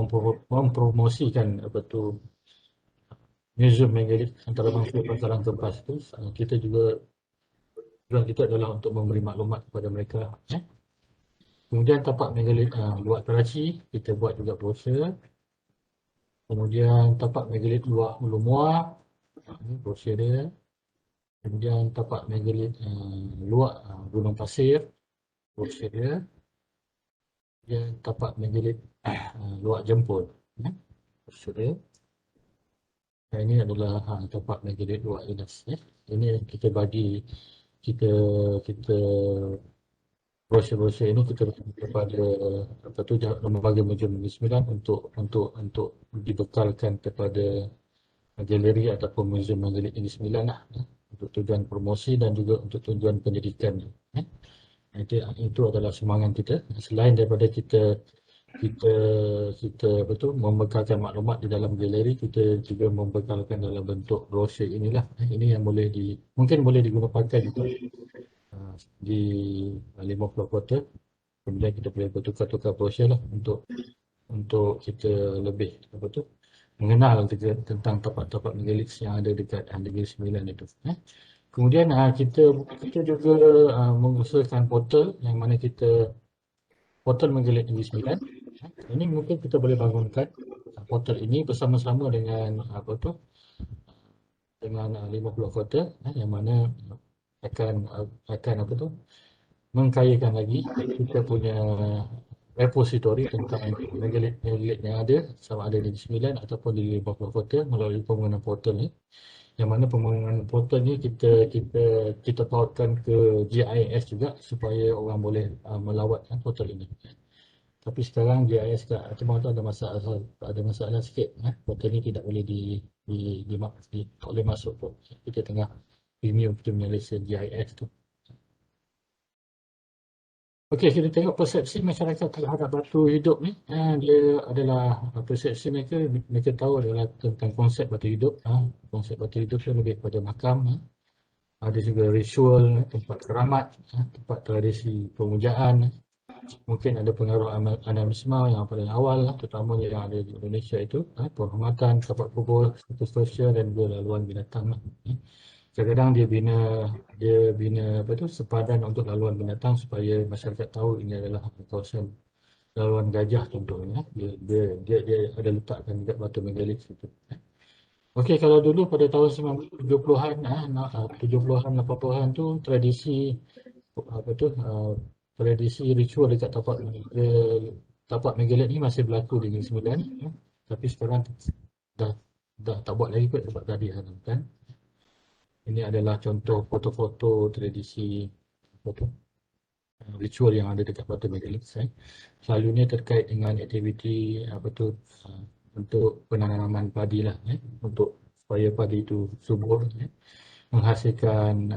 mempromosikan muzium megalit antarabangsa pengkalan kempas itu, kita juga tujuan kita adalah untuk memberi maklumat kepada mereka. Kemudian tapak megalit luar Karachi, kita buat juga brosur. Kemudian tapak megalit luar Hulu Muar, ini brosur dia. Kemudian tapak megalit luar Gunung Pasir, brosur dia. Kemudian tapak megalit luar Jempol, brosur dia. Dan ini adalah tapak megalit luar Enas. Ini kita bagi, kita brosur-brosur ini kita bagi kepada Lembaga Muzium Negeri Sembilan untuk dibekalkan kepada galeri ataupun muzium megalit Negeri Sembilan lah, untuk tujuan promosi dan juga untuk tujuan pendidikan. Itu adalah semangat kita. Selain daripada kita membekalkan maklumat di dalam galeri, kita juga membekalkan dalam bentuk brosur inilah. Ini yang mungkin boleh digunakan di 50 kota. Kemudian kita boleh bertukar-tukar brosur lah untuk kita lebih mengenal tentang tapak-tapak megalit yang ada dekat Negeri Sembilan itu. Kemudian kita juga mengusahakan portal yang mana portal megalit Negeri Sembilan. Ini mungkin kita boleh bangunkan portal ini bersama-sama dengan 50 kota yang mana akan mengkayakan lagi kita punya repositori tentang megalit yang ada, sama ada di Sembilan ataupun di 50 kota melalui pembangunan portal ni. Yang mana pembangunan portal ni kita pautkan ke GIS juga supaya orang boleh melawat portal ini. Tapi sekarang GIS kat Timur tu ada masalah sikit. Portal ni tidak boleh tak boleh masuk pun. Kita tengah review kita punya lesen GIS tu. Okey, kita tengok persepsi masyarakat terhadap batu hidup ni. Dia adalah persepsi mereka tahu adalah tentang konsep batu hidup. Konsep batu hidup tu lebih pada makam. Ada juga ritual, tempat keramat, tempat tradisi pemujaan. Mungkin ada pengaruh animisme yang paling awal, terutamanya yang ada di Indonesia itu, penghormatan, tapak kubur, status sosial dan juga laluan binatang. Kadang-kadang dia bina sepadan untuk laluan binatang supaya masyarakat tahu ini adalah kawasan laluan gajah contohnya. Dia ada letakkan dekat batu megalit situ. Okey, kalau dulu pada tahun 70-an, 70-an, 80-an tu tradisi ritual dekat tapak megalit ni masih berlaku di Negeri Sembilan. Tapi sekarang dah tak buat lagi kot sebab dah diharamkan. Ini adalah contoh foto-foto tradisi ritual yang ada dekat batu megalit. Selalunya terkait dengan aktiviti untuk penanaman padi lah, untuk supaya padi itu subur, menghasilkan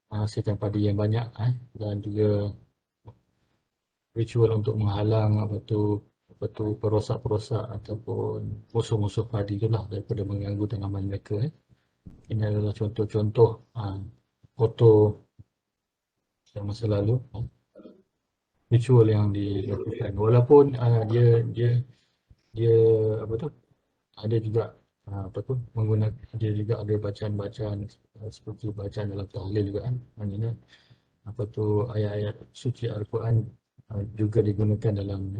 menghasilkan padi yang banyak, dan juga ritual untuk menghalang perosak-perosak ataupun musuh-musuh padi itulah daripada mengganggu tanaman mereka. Ini adalah contoh-contoh foto yang masa lalu, ritual yang dilakukan. Walaupun dia apa tu, ada juga apa tu, dia juga ada bacaan-bacaan seperti bacaan dalam tahlil juga kan. Maknanya apa tu, ayat-ayat suci Al-Quran juga digunakan dalam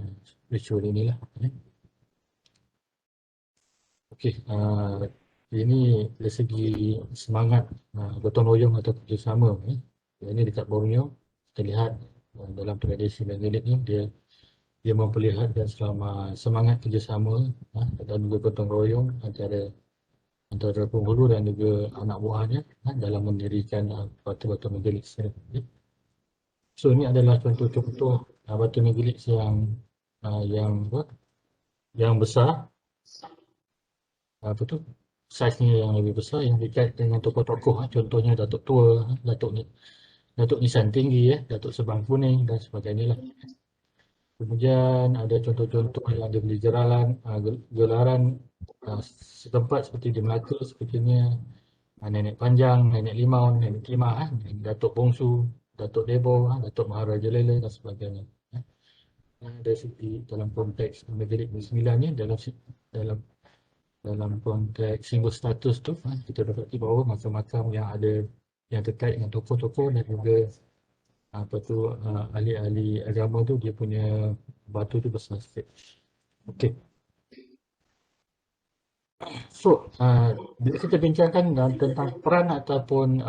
ritual inilah. Okey, ini dari segi semangat gotong royong atau kerjasama. Ini dekat Borneo kita lihat dalam tradisi Menggelit ni dia memperlihatkan selama semangat kerjasama dan juga gotong royong antara penghulu dan juga anak buahnya dalam mendirikan batu-batu Menggelit sendiri. So ini adalah contoh-contoh batu Menggelit yang besar, apa tu, saiznya yang lebih besar, yang dekat dengan tokoh-tokoh, contohnya Datuk Tua, Datuk Nisan Tinggi, Datuk Sebang Kuning dan sebagainya lah. Kemudian ada contoh-contoh yang ada di gelaran setempat seperti di Melaka, sepertinya Nenek Panjang, Nenek Limau, Nenek Timah, Datuk Bongsu, Datuk Debo, Datuk Maharaja Lela dan sebagainya. Dari segi dalam konteks Menggelit ke-9 ni, dalam konteks simbol status tu, kita dapati bahawa makam-makam yang terkait dengan tokoh-tokoh dan juga ahli-ahli agama tu, dia punya batu tu besar sikit. Okey. So, bila kita bincangkan tentang peran ataupun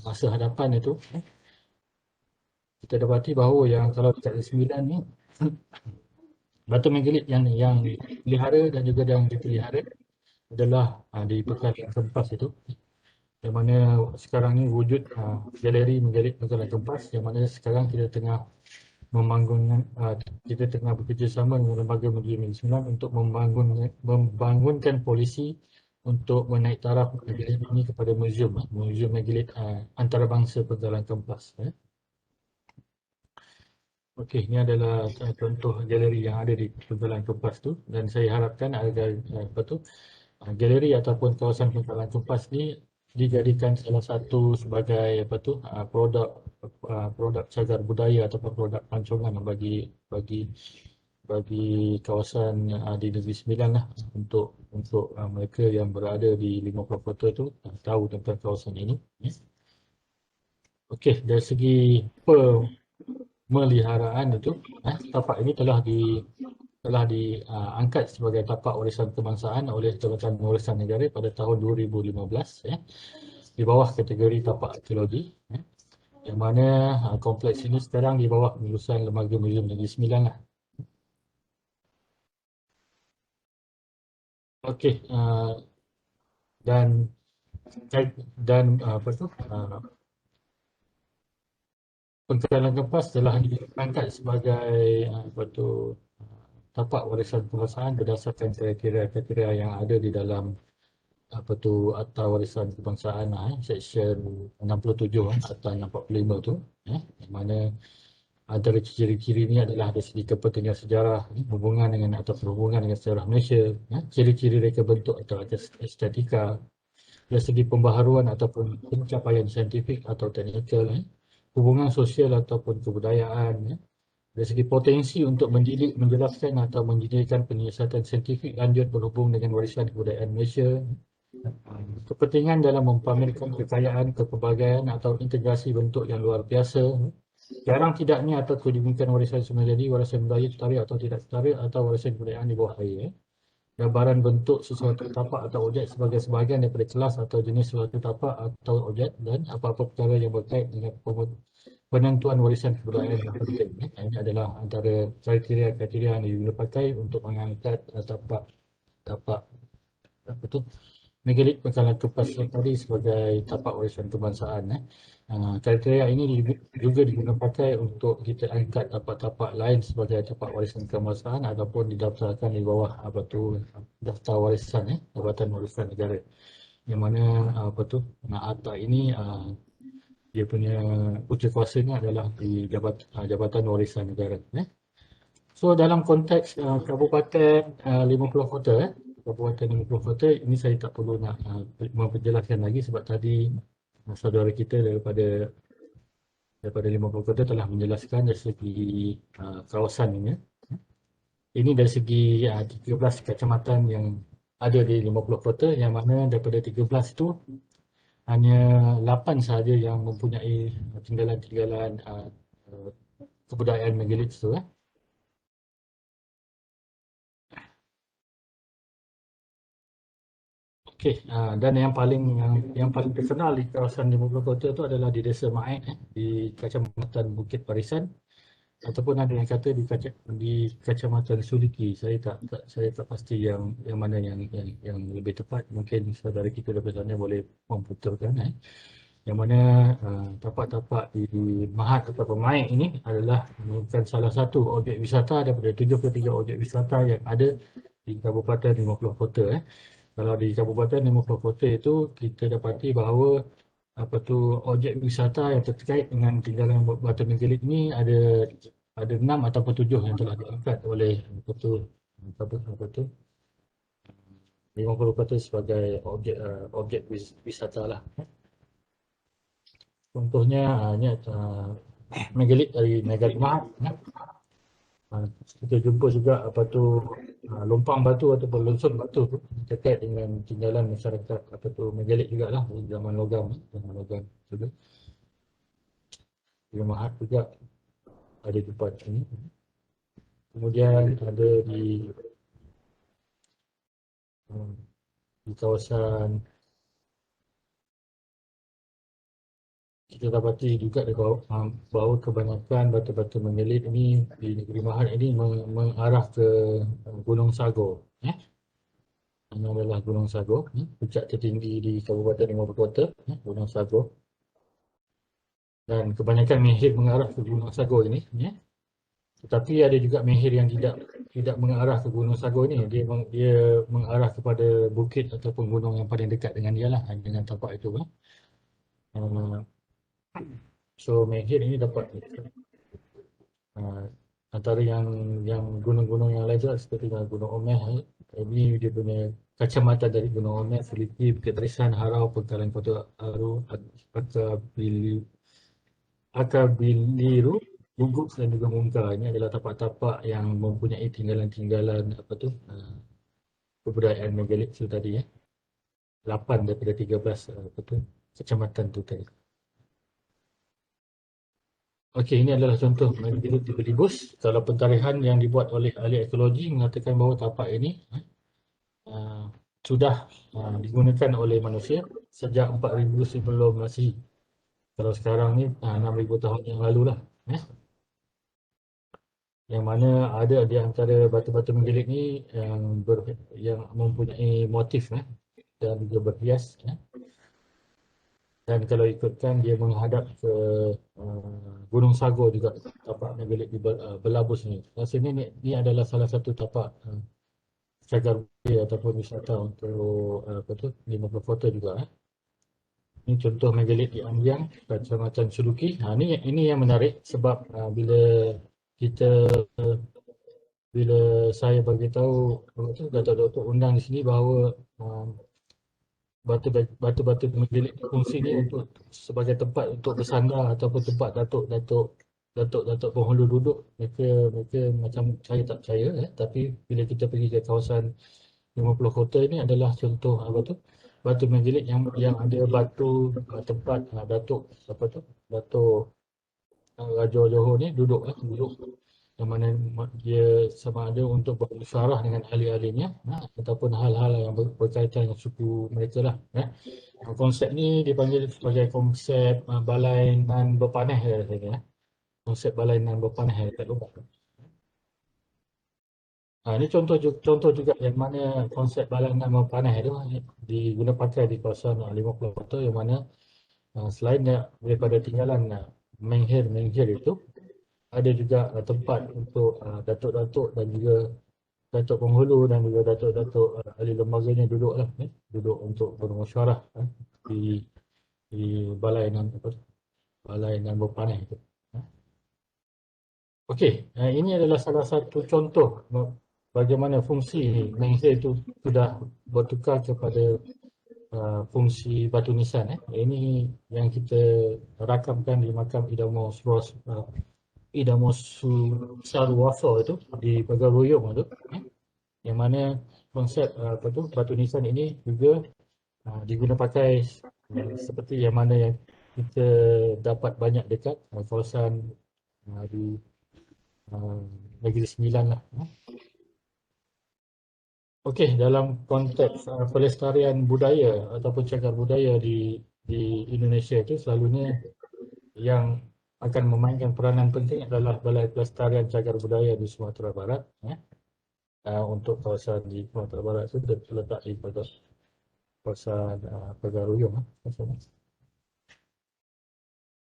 masa hadapan itu, kita dapati bahawa yang kalau dekat ke-9 ni, batu Menggelit yang dipelihara dan juga yang dipelihara adalah di Pekalan Kempas itu, yang mana sekarang ni wujud galeri Menggelit Pekalan Kempas, yang mana sekarang kita tengah bekerjasama dengan Lembaga Menggelit 9 untuk membangunkan polisi untuk menaik taraf Menggelit ini kepada muzium Menggelit antarabangsa Pekalan Kempas. Okey, ini adalah contoh galeri yang ada di Pekalan Kempas tu, dan saya harapkan agar galeri ataupun kawasan Pekalan Kempas ni dijadikan salah satu sebagai produk cagar budaya ataupun produk pelancongan bagi kawasan di Negeri Sembilan lah, untuk mereka yang berada di 50 kota tu tahu tentang kawasan ini. Okey, dari segi pemeliharaan itu, tapak ini telah diangkat sebagai tapak warisan kebangsaan oleh Jabatan Warisan Negara pada tahun 2015, di bawah kategori tapak arkeologi, yang mana kompleks ini sekarang di bawah pengurusan Lembaga Muzium Negeri Sembilan lah. Okey, dan Pekalan Kempas telah diangkat sebagai tapak warisan kebangsaan berdasarkan kriteria yang ada di dalam Akta Warisan Kebangsaan, Seksyen 67 Akta 45 tu, yang mana antara ciri-ciri ini adalah dari segi kepentingan sejarah, hubungan dengan sejarah Malaysia, ciri-ciri reka bentuk atau estetika, dari segi pembaharuan ataupun pencapaian saintifik atau teknikal, hubungan sosial ataupun kebudayaan, dari segi potensi untuk mendidik, menjelaskan atau mendirikan penyiasatan saintifik lanjut berhubung dengan warisan kebudayaan Malaysia, kepentingan dalam mempamerkan kekayaan, kepelbagaian atau integrasi bentuk yang luar biasa, jarang tidaknya atau kedemikian warisan semula jadi, warisan budaya tertarik atau tidak tertarik, atau warisan kebudayaan di bawah air. Gambaran bentuk sesuatu tapak atau objek sebagai sebahagian daripada kelas atau jenis sesuatu tapak atau objek, dan apa-apa perkara yang berkait dengan penentuan warisan kebudayaan yang penting. Ini adalah antara kriteria yang dipakai untuk mengangkat tapak Menggelit Pekalan Kempas tadi sebagai tapak warisan kebangsaan. Kriteria ini juga digunakan untuk kita angkat tapak-tapak lain sebagai tapak warisan kebangsaan ataupun didaftarkan di bawah daftar warisan Jabatan Warisan Negara. Yang mana akta ini dia punya kuasanya adalah di Jabatan Warisan Negara. So dalam konteks Kabupaten 50 kota, Kabupaten Limau Kota, ini saya tak perlu nak memperjelaskan lagi sebab tadi saudara kita daripada Limau Kota telah menjelaskan dari segi kawasan ini. Ini dari segi 13 kecamatan yang ada di 50 kota, yang mana daripada 13 itu hanya 8 sahaja yang mempunyai tinggalan-tinggalan kebudayaan Megalith itu. Okey, dan yang paling terkenal di kawasan 50 kota itu adalah di Desa Maek, di Kecamatan Bukit Barisan, ataupun ada yang kata di Kecamatan Suliki. Saya tak pasti yang mana yang lebih tepat. Mungkin saudara kita daripada sana boleh membeturkan. Yang mana tapak-tapak di Mahat atau Maek ini adalah merupakan salah satu objek wisata daripada 73 objek wisata yang ada di Kabupaten 50 kota. Kalau di Kabupaten 50 kota itu kita dapati bahawa objek wisata yang terkait dengan tinggalan batu Megalith ini ada 6 ataupun 7 yang telah diangkat oleh apa tu 50 kota sebagai objek wisata lah. Contohnya Megalith dari Megalith Mahat. Kita jumpa juga lompang batu ataupun lonson batu terkait dengan tinggalan masyarakat Megalith jugalah di zaman logam juga. Di Mahat juga ada tempat ini. Kemudian ada di kawasan kita dapati juga bahawa kebanyakan batu-batu Megalith ini di negeri Mahat ini mengarah ke Gunung Sagor. Ini adalah Gunung Sagor, puncak tertinggi di Kabupaten 50 Kota, Gunung Sagor. Dan kebanyakan menghir mengarah ke Gunung Sagor ini. Tetapi ada juga menghir yang tidak mengarah ke Gunung Sagor ini. Dia mengarah kepada bukit ataupun gunung yang paling dekat dengan dia lah, dengan tapak itu. So menghir ini dapat antara yang gunung-gunung yang lain juga seperti Gunung Omeh. Ini dia punya kacamata dari Gunung Omeh, Seliti, Bukit Barisan, Harau, Pengkalan Kota Aru, Akabiliru, Guguk dan juga Mungka. Ini adalah tapak-tapak yang mempunyai tinggalan-tinggalan kebudayaan Megalith itu tadi 8 daripada 13 kecamatan itu tadi. Okey, ini adalah contoh Megalith di Belibus. Kalau pentarihan yang dibuat oleh ahli ekologi mengatakan bahawa tapak ini sudah digunakan oleh manusia sejak 4000 sebelum Masihi. Kalau sekarang ni 6000 tahun yang lalu lah. Yang mana ada di antara batu-batu Megalith ni yang mempunyai motif dan juga berhias. Dan kalau ikutkan dia menghadap ke Gunung Sagor juga, tapak Megalith di Belabus ni. Rasanya ni adalah salah satu tapak cagar budaya ataupun wisata untuk 50 kota juga. Ini contoh Megalith di Ambiang, Kecamatan Suluki. Ini yang menarik sebab bila saya beritahu Datuk undang di sini bahawa batu-batu Megalith fungsi ni untuk sebagai tempat untuk bersandar ataupun tempat datuk penghulu duduk, mereka macam saya tak percaya tapi bila kita pergi ke kawasan 50 kota ini adalah contoh batu Megalith yang ada batu tempat datuk Raja Johor ni duduk yang mana dia sama ada untuk bermusyawarah dengan ahli-ahlinya ataupun hal-hal yang berkaitan dengan suku mereka lah. Konsep ni dipanggil sebagai konsep balai nan berpanah rasanya. Konsep balai nan berpanah dekat luar. Ini contoh juga yang mana konsep balai nan berpanah itu diguna pakai di kawasan 50 kota yang mana selain daripada tinggalan menghir itu ada juga tempat untuk datuk-datuk dan juga datuk penghulu dan juga datuk-datuk ahli lembaganya duduk untuk bermusyawarah di balai nan berpanah itu. Okey, ini adalah salah satu contoh bagaimana fungsi Malaysia itu sudah bertukar kepada fungsi batu nisan. Ini yang kita rakamkan di makam Idamos Saruwafa itu di Pagaruyung itu, yang mana konsep batu nisan ini juga diguna pakai seperti yang mana yang kita dapat banyak dekat kawasan di Negeri Sembilan lah. Okey, dalam konteks pelestarian budaya ataupun cagar budaya di Indonesia itu selalunya yang akan memainkan peranan penting adalah Balai Pelestarian Cagar Budaya di Sumatera Barat. Untuk kawasan di Sumatera Barat itu terletak di kawasan Pagaruyung.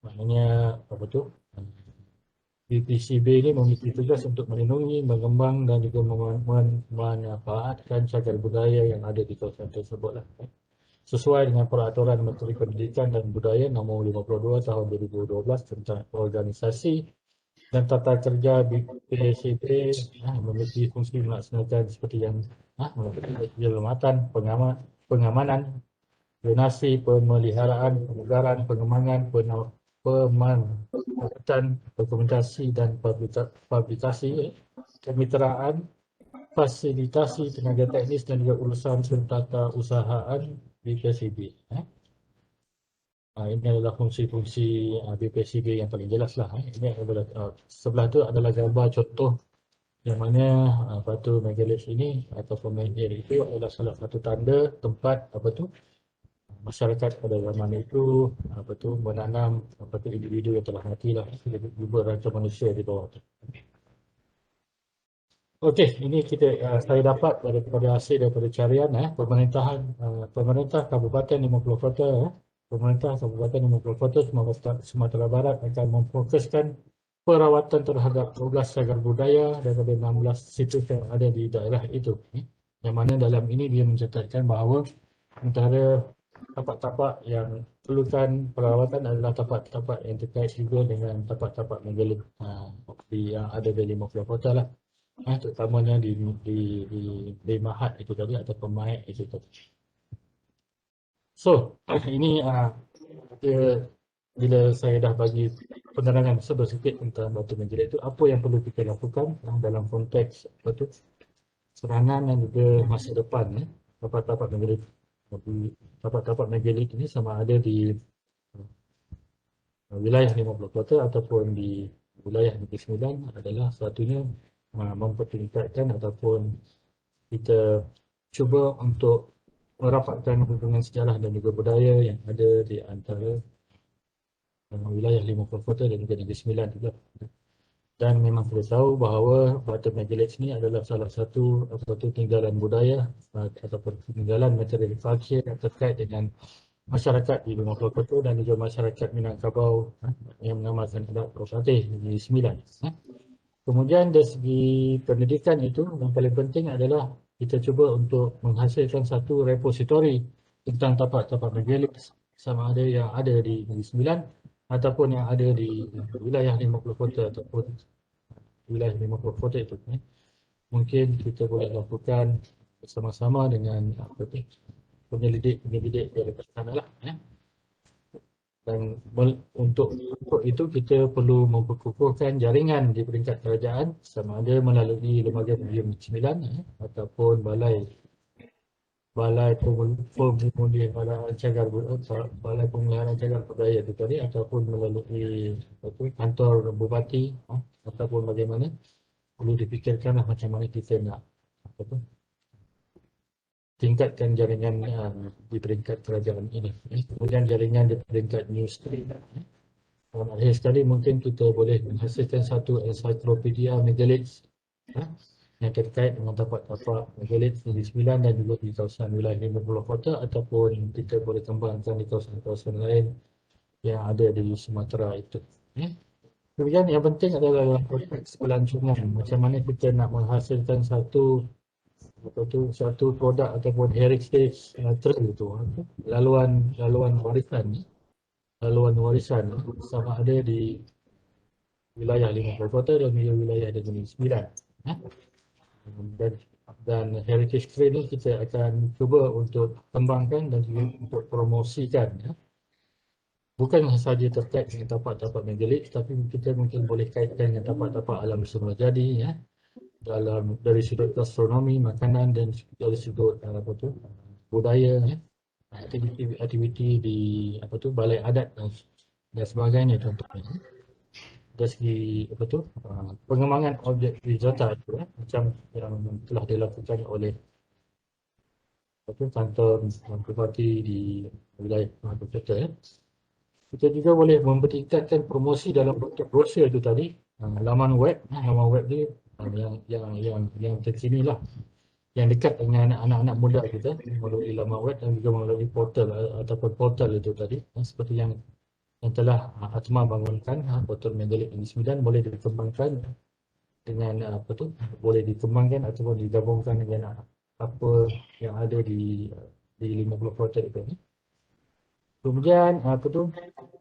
Maknanya apa tu? BPCB ini memiliki tugas untuk melindungi, mengembang dan juga memanfaatkan cagar budaya yang ada di kawasan tersebut. Sesuai dengan Peraturan Menteri Pendidikan dan Budaya Nombor 52 Tahun 2012 tentang organisasi dan tata kerja BPCB memiliki fungsi melaksanakan seperti yang penyelamatan, pengamanan, donasi, pemeliharaan, pemugaran, pengembangan, pemanfaatan, dokumentasi dan publikasi, kemitraan, fasilitasi tenaga teknis dan juga urusan tata usahaan BPCB. Ini adalah fungsi-fungsi BPCB yang paling jelas lah. Ini adalah sebelah tu adalah gambar contoh yang mana batu megalith ini ataupun menhir itu adalah salah satu tanda tempat masyarakat pada zaman itu menanam individu yang telah mati lah, jumpa rancang manusia di bawah tu. Okey, ini saya dapat daripada hasil daripada carian pemerintah Kabupaten 50 Kota Pemerintah Kabupaten 50 Kota Sumatera Barat akan memfokuskan perawatan terhadap 12 cagar budaya daripada 16 situs yang ada di daerah itu. Yang mana dalam ini dia mencatatkan bahawa antara tapak-tapak yang perlukan perawatan adalah tapak-tapak yang terkait juga dengan tapak-tapak megalith yang ada di 50 kota lah. Terutamanya di Mahat itu tadi atau Pemaik itu tadi. So, ini bila saya dah bagi penerangan sedikit tentang batu megalith itu, apa yang perlu kita lakukan dalam konteks serangan dan juga masa depan tapak-tapak megalith. Tapak-tapak megalith ini sama ada di wilayah 50 kota ataupun di wilayah Negeri Sembilan adalah satunya mempertingkatkan ataupun kita cuba untuk merapatkan hubungan sejarah dan juga budaya yang ada di antara wilayah 50 kota dan juga Negeri Sembilan juga. Dan memang kita tahu bahawa batu megalith ini adalah salah satu tinggalan budaya ataupun tinggalan material kultur yang terkait dengan masyarakat di 50 kota dan juga masyarakat Minangkabau yang menamakan adat Prosatih di Sembilan. Kemudian dari segi pendidikan itu yang paling penting adalah kita cuba untuk menghasilkan satu repositori tentang tapak-tapak megalith sama ada yang ada di Negeri Sembilan ataupun yang ada di wilayah 50 kota ataupun wilayah 50 kota itu. Mungkin kita boleh lakukan bersama-sama dengan penyelidik dari sana lah. Dan untuk itu kita perlu memperkukuhkan jaringan di peringkat kerajaan sama ada melalui Lembaga Museum Sembilan ataupun Balai Pemeliharaan Cagar Budaya itu tadi ataupun melalui kantor Bupati ataupun bagaimana perlu dipikirkanlah macam mana kita nak tingkatkan jaringan di peringkat kerajaan ini. Kemudian jaringan di peringkat newsstream. Dan akhir sekali mungkin kita boleh menghasilkan satu ensiklopedia megalith yang terkait dengan tapak-tapak megalith di Sembilan dan juga di kawasan wilayah 50 kota ataupun kita boleh kembangkan di kawasan-kawasan lain yang ada di Sumatera itu. Kemudian yang penting adalah konteks pelancongan. Macam mana kita nak menghasilkan satu produk ataupun heritage trail itu, laluan warisan sama ada di wilayah 50 kota dan wilayah Negeri Sembilan. dan heritage trail ni kita akan cuba untuk kembangkan dan juga untuk promosikan, ya. Bukan sahaja terkait dengan tapak-tapak megalit, tapi kita mungkin boleh kaitkan dengan tapak-tapak alam semula jadi, ya, dari sudut gastronomi, makanan, dan dari sudut budaya, ya. Aktiviti-aktiviti di balai adat dan sebagainya contohnya. Dari segi pengembangan objek wisata itu, macam yang telah dilakukan oleh kantor Bupati di wilayah Kota, ya. Kita juga boleh mempertingkatkan promosi dalam bentuk brosur itu tadi, laman web ni yang terkini lah, yang dekat dengan anak-anak muda kita melalui laman web dan juga melalui portal ataupun portal itu tadi, seperti yang telah Atma bangunkan, portal Megalit Negeri Sembilan boleh dikembangkan dengan boleh dikembangkan ataupun digabungkan dengan apa yang ada di 50 portal itu. Kemudian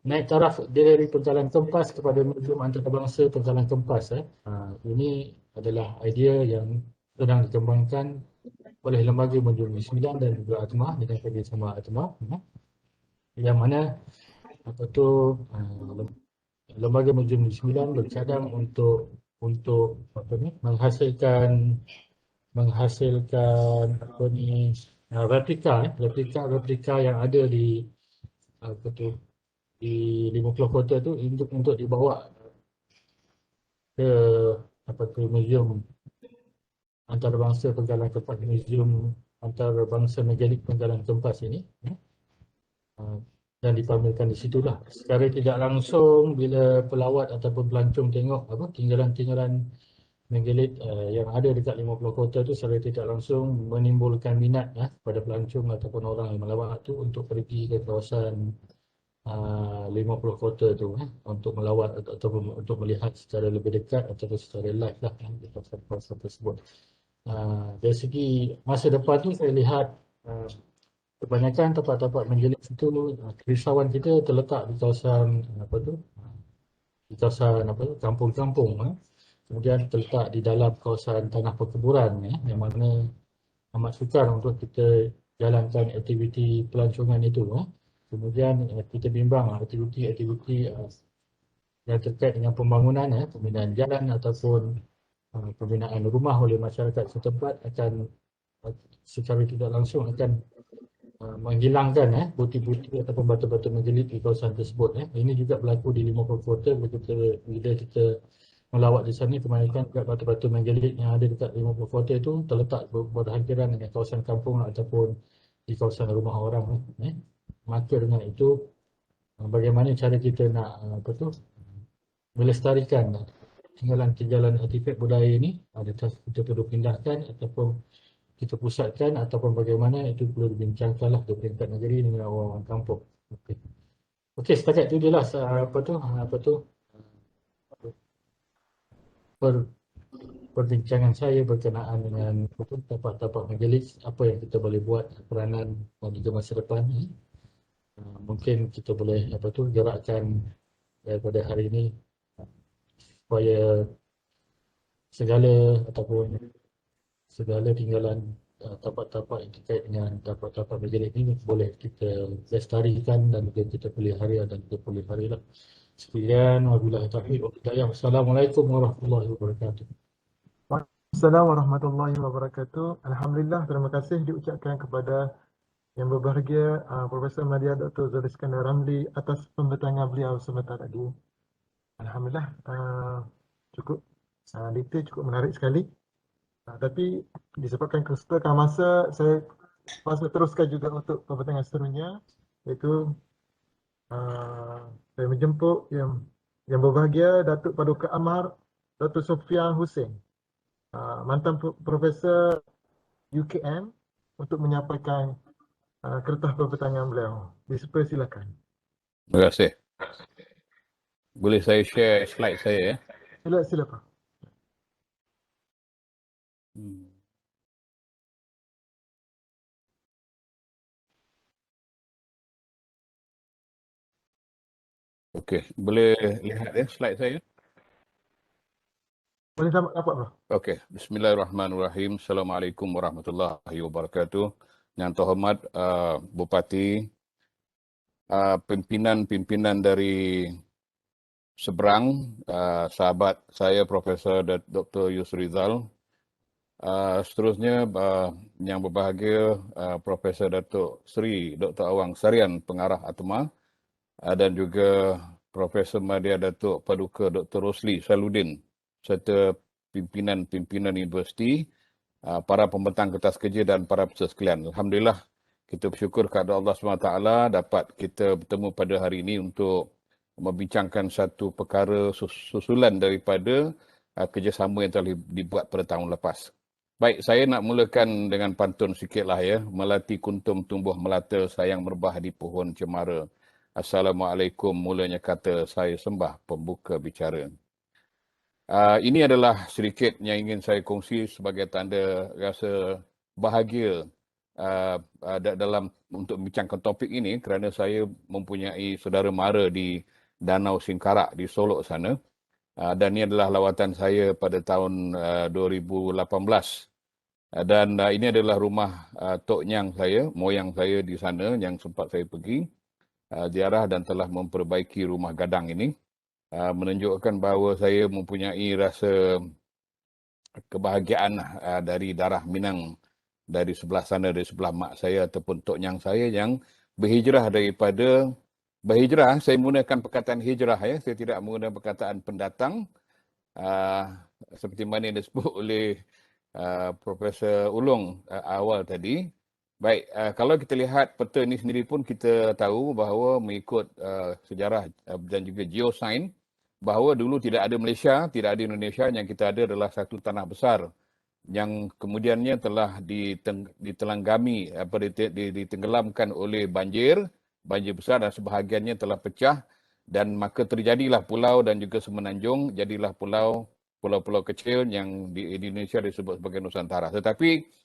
naik taraf dari Pecalang Kempas kepada Museum Antarabangsa Pecalang Kempas. Ini adalah idea yang sedang dikembangkan oleh Lembaga Museum Negeri Sembilan dan juga Atma dengan kerjasama Atma, yang mana Lembaga Museum Negeri Sembilan bercadang untuk menghasilkan replika yang ada di 50 kota tu untuk dibawa ke Museum Antarabangsa Pecalang Kempas, Museum Antarabangsa Megalit Pecalang Kempas ini, dan dipamerkan di situlah. Secara tidak langsung bila pelawat ataupun pelancong tengok tinggalan-tinggalan megalit yang ada dekat 50 kota tu, secara tidak langsung menimbulkan minat pada pelancong ataupun orang yang melawat tu untuk pergi ke kawasan 50 kota tu untuk melawat ataupun untuk melihat secara lebih dekat ataupun secara live lah di kawasan tersebut. Dari segi masa depan tu saya lihat kebanyakan tapak-tapak megalit itu, kerisauan kita terletak di kawasan kampung-kampung, kemudian terletak di dalam kawasan tanah perkeburan, yang mana amat sukar untuk kita jalankan aktiviti pelancongan itu. Kemudian kita bimbang aktiviti-aktiviti yang terkait dengan pembangunan, pembinaan jalan ataupun pembinaan rumah oleh masyarakat setempat akan secara tidak langsung akan menghilangkan bukti-bukti ataupun batu-batu megalit di kawasan tersebut. Ini juga berlaku di 50 kota bila kita melawat di sana, kebanyakan batu-batu megalit yang ada dekat 50 kota itu terletak berhampiran dengan kawasan kampung ataupun di kawasan rumah orang. Maka dengan itu, bagaimana cara kita nak melestarikan tinggalan-tinggalan artifak budaya ini, adakah kita perlu pindahkan ataupun kita pusatkan ataupun bagaimana, itu perlu dibincangkanlah di peringkat negeri dengan orang-orang kampung. Okey, setakat itu je lah perbincangan saya berkenaan dengan tapak-tapak megalit, apa yang kita boleh buat peranan di masa depan. Mungkin kita boleh gerakkan daripada hari ini supaya segala tinggalan tapak-tapak yang terkait dengan tapak-tapak megalit ini boleh kita lestarikan dan juga kita pelihara dan kita pelihara. Sekian, wabillahi taufiq wal hidayah. Wassalamualaikum warahmatullahi wabarakatuh. Assalamualaikum warahmatullahi wabarakatuh. Alhamdulillah, terima kasih diucapkan kepada Yang Berbahagia Profesor Madya Dr. Zul Iskandar Ramli atas pembentangan beliau sebentar tadi. Alhamdulillah, cukup detail, cukup menarik sekali. Tapi disebabkan keseteruskan masa, saya pasal teruskan juga untuk pembentangan seterusnya, iaitu saya menjemput yang berbahagia Datuk Paduka Amar Dr. Sofian Hussein, mantan Profesor UKM, untuk menyampaikan kertas pembentangan beliau. Dipersilakan. Terima kasih. Boleh saya share slide saya ya? Silakan. Okey, boleh lihat ya slide saya? Boleh selamat dapat, bro. Okey, bismillahirrahmanirrahim. Assalamualaikum warahmatullahi wabarakatuh. Yang terhormat Bupati, pimpinan-pimpinan dari seberang, sahabat saya Profesor Dr. Yusrizal, seterusnya yang berbahagia Profesor Datuk Seri Dr. Awang Sarian, Pengarah ATMA, dan juga Profesor Madya Datuk Paduka Dr. Rosli Saludin serta pimpinan-pimpinan universiti, para pembentang kertas kerja dan para peserta sekalian. Alhamdulillah, kita bersyukur kepada Allah SWT dapat kita bertemu pada hari ini untuk membincangkan satu perkara susulan daripada kerjasama yang telah dibuat pada tahun lepas. Baik, saya nak mulakan dengan pantun sikitlah ya. Melati kuntum tumbuh melata, sayang merbah di pohon cemara. Assalamualaikum, mulanya kata saya sembah pembuka bicara. Ini adalah sedikit yang ingin saya kongsi sebagai tanda rasa bahagia dalam untuk membincangkan topik ini kerana saya mempunyai saudara mara di Danau Singkarak di Solok sana. Dan ini adalah lawatan saya pada tahun 2018. Dan ini adalah rumah Tok Nyang saya, moyang saya di sana yang sempat saya pergi ziarah dan telah memperbaiki rumah gadang ini. Menunjukkan bahawa saya mempunyai rasa kebahagiaan dari darah Minang dari sebelah sana, dari sebelah mak saya ataupun Tok Nyang saya yang berhijrah saya menggunakan perkataan hijrah ya, saya tidak menggunakan perkataan pendatang seperti mana yang disebut oleh Profesor Ulung awal tadi. Baik, kalau kita lihat peta ini sendiri pun kita tahu bahawa mengikut sejarah dan juga geosains, bahawa dulu tidak ada Malaysia, tidak ada Indonesia, yang kita ada adalah satu tanah besar yang kemudiannya telah ditelanggami, ditenggelamkan oleh banjir besar dan sebahagiannya telah pecah dan maka terjadilah pulau dan juga semenanjung, jadilah pulau-pulau kecil yang di Indonesia disebut sebagai Nusantara. Tetapi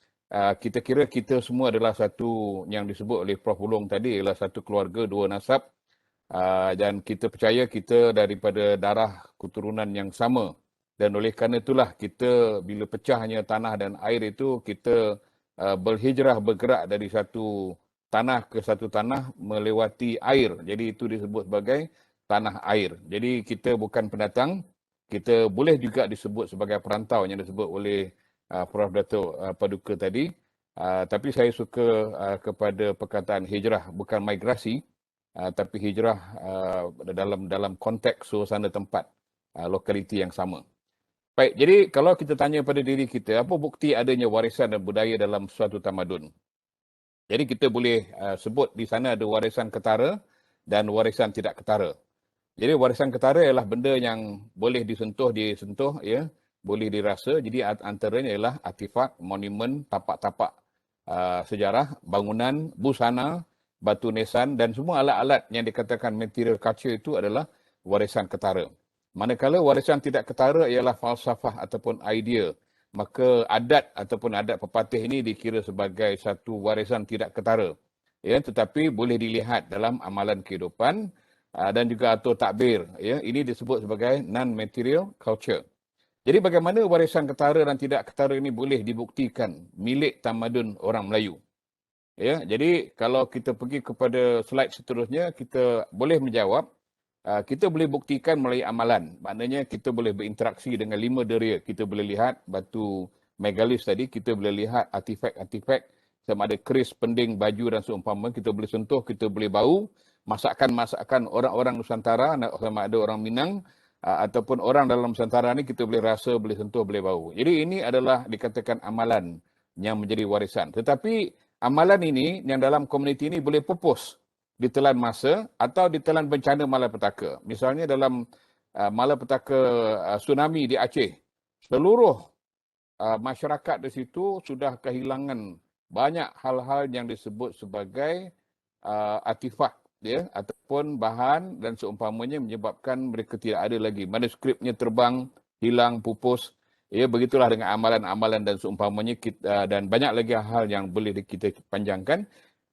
kita kira kita semua adalah satu yang disebut oleh Prof. Ulung tadi, adalah satu keluarga, dua nasab, dan kita percaya kita daripada darah keturunan yang sama. Dan oleh kerana itulah kita bila pecahnya tanah dan air itu, kita berhijrah, bergerak dari satu tanah ke satu tanah melewati air. Jadi itu disebut sebagai tanah air. Jadi kita bukan pendatang, kita boleh juga disebut sebagai perantau yang disebut oleh Prof. Datuk Paduka tadi. Tapi saya suka kepada perkataan hijrah, bukan migrasi, tapi hijrah dalam konteks suasana tempat, lokaliti yang sama. Baik, jadi kalau kita tanya pada diri kita, apa bukti adanya warisan dan budaya dalam suatu tamadun? Jadi kita boleh sebut di sana ada warisan ketara dan warisan tidak ketara. Jadi warisan ketara ialah benda yang boleh disentuh ya, boleh dirasa. Jadi antaranya ialah artifak, monumen, tapak-tapak sejarah, bangunan, busana, batu nisan dan semua alat-alat yang dikatakan material culture itu adalah warisan ketara. Manakala warisan tidak ketara ialah falsafah ataupun idea, maka adat ataupun adat pepatih ini dikira sebagai satu warisan tidak ketara. Ya, tetapi boleh dilihat dalam amalan kehidupan dan juga atau takbir. Ya, ini disebut sebagai non-material culture. Jadi bagaimana warisan ketara dan tidak ketara ini boleh dibuktikan milik tamadun orang Melayu? Ya, jadi kalau kita pergi kepada slide seterusnya, kita boleh menjawab. Kita boleh buktikan melalui amalan. Maknanya kita boleh berinteraksi dengan 5 deria. Kita boleh lihat batu megalith tadi, kita boleh lihat artifak-artifak sama ada keris, pending, baju dan seumpama. Kita boleh sentuh, kita boleh bau. Masakan-masakan orang-orang Nusantara, sama ada orang Minang, ataupun orang dalam Nusantara ni kita boleh rasa, boleh sentuh, boleh bau. Jadi ini adalah dikatakan amalan yang menjadi warisan. Tetapi amalan ini yang dalam komuniti ini boleh pupus ditelan masa atau ditelan bencana malapetaka. Misalnya dalam malapetaka tsunami di Aceh, seluruh masyarakat di situ sudah kehilangan banyak hal-hal yang disebut sebagai artifak ya, ataupun bahan dan seumpamanya menyebabkan mereka tidak ada lagi. Manuskripnya terbang, hilang, pupus. Ya, begitulah dengan amalan-amalan dan seumpamanya dan banyak lagi hal yang boleh kita panjangkan.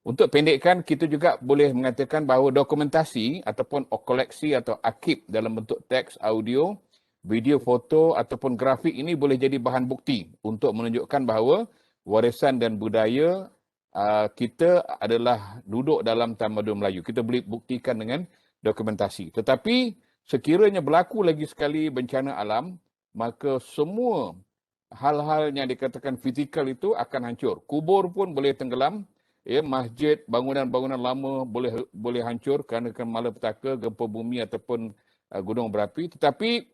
Untuk pendekkan, kita juga boleh mengatakan bahawa dokumentasi ataupun koleksi atau arsip dalam bentuk teks, audio video, foto ataupun grafik ini boleh jadi bahan bukti untuk menunjukkan bahawa warisan dan budaya kita adalah duduk dalam tamadun Melayu. Kita boleh buktikan dengan dokumentasi. Tetapi sekiranya berlaku lagi sekali bencana alam, maka semua hal-hal yang dikatakan fizikal itu akan hancur. Kubur pun boleh tenggelam, ya, masjid, bangunan-bangunan lama boleh hancur kerana malapetaka, gempa bumi ataupun gunung berapi. Tetapi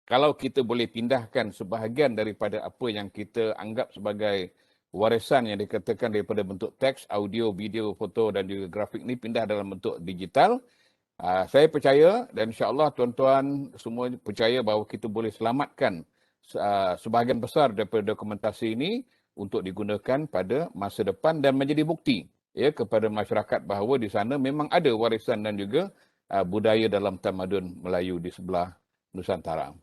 kalau kita boleh pindahkan sebahagian daripada apa yang kita anggap sebagai warisan yang dikatakan daripada bentuk teks, audio, video, foto dan juga grafik ni pindah dalam bentuk digital, saya percaya dan insya-Allah tuan-tuan semua percaya bahawa kita boleh selamatkan sebahagian besar daripada dokumentasi ini untuk digunakan pada masa depan dan menjadi bukti, ya, kepada masyarakat bahawa di sana memang ada warisan dan juga budaya dalam tamadun Melayu di sebelah Nusantara.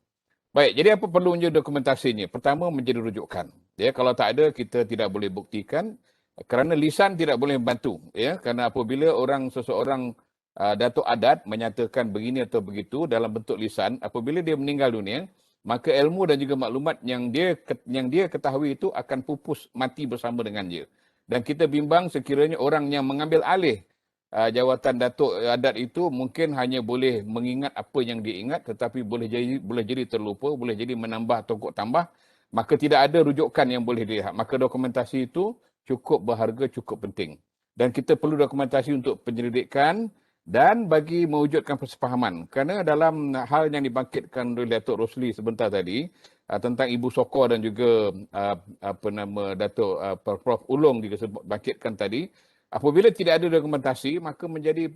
Baik, jadi apa perlunya dokumentasinya? Pertama, menjadi rujukan. Ya, kalau tak ada, kita tidak boleh buktikan kerana lisan tidak boleh membantu. Ya, kerana apabila seseorang datuk adat menyatakan begini atau begitu dalam bentuk lisan, apabila dia meninggal dunia, maka ilmu dan juga maklumat yang dia ketahui itu akan pupus mati bersama dengan dia. Dan kita bimbang sekiranya orang yang mengambil alih jawatan datuk adat itu mungkin hanya boleh mengingat apa yang dia ingat, tetapi boleh jadi terlupa, boleh jadi menambah atau tambah, maka tidak ada rujukan yang boleh dilihat. Maka dokumentasi itu cukup berharga, cukup penting. Dan kita perlu dokumentasi untuk penyelidikan dan bagi mewujudkan persefahaman. Kerana dalam hal yang dibangkitkan oleh Datuk Rosli sebentar tadi, tentang Ibu Sokor dan juga Datuk Prof Ulong juga bangkitkan tadi, apabila tidak ada dokumentasi, maka menjadi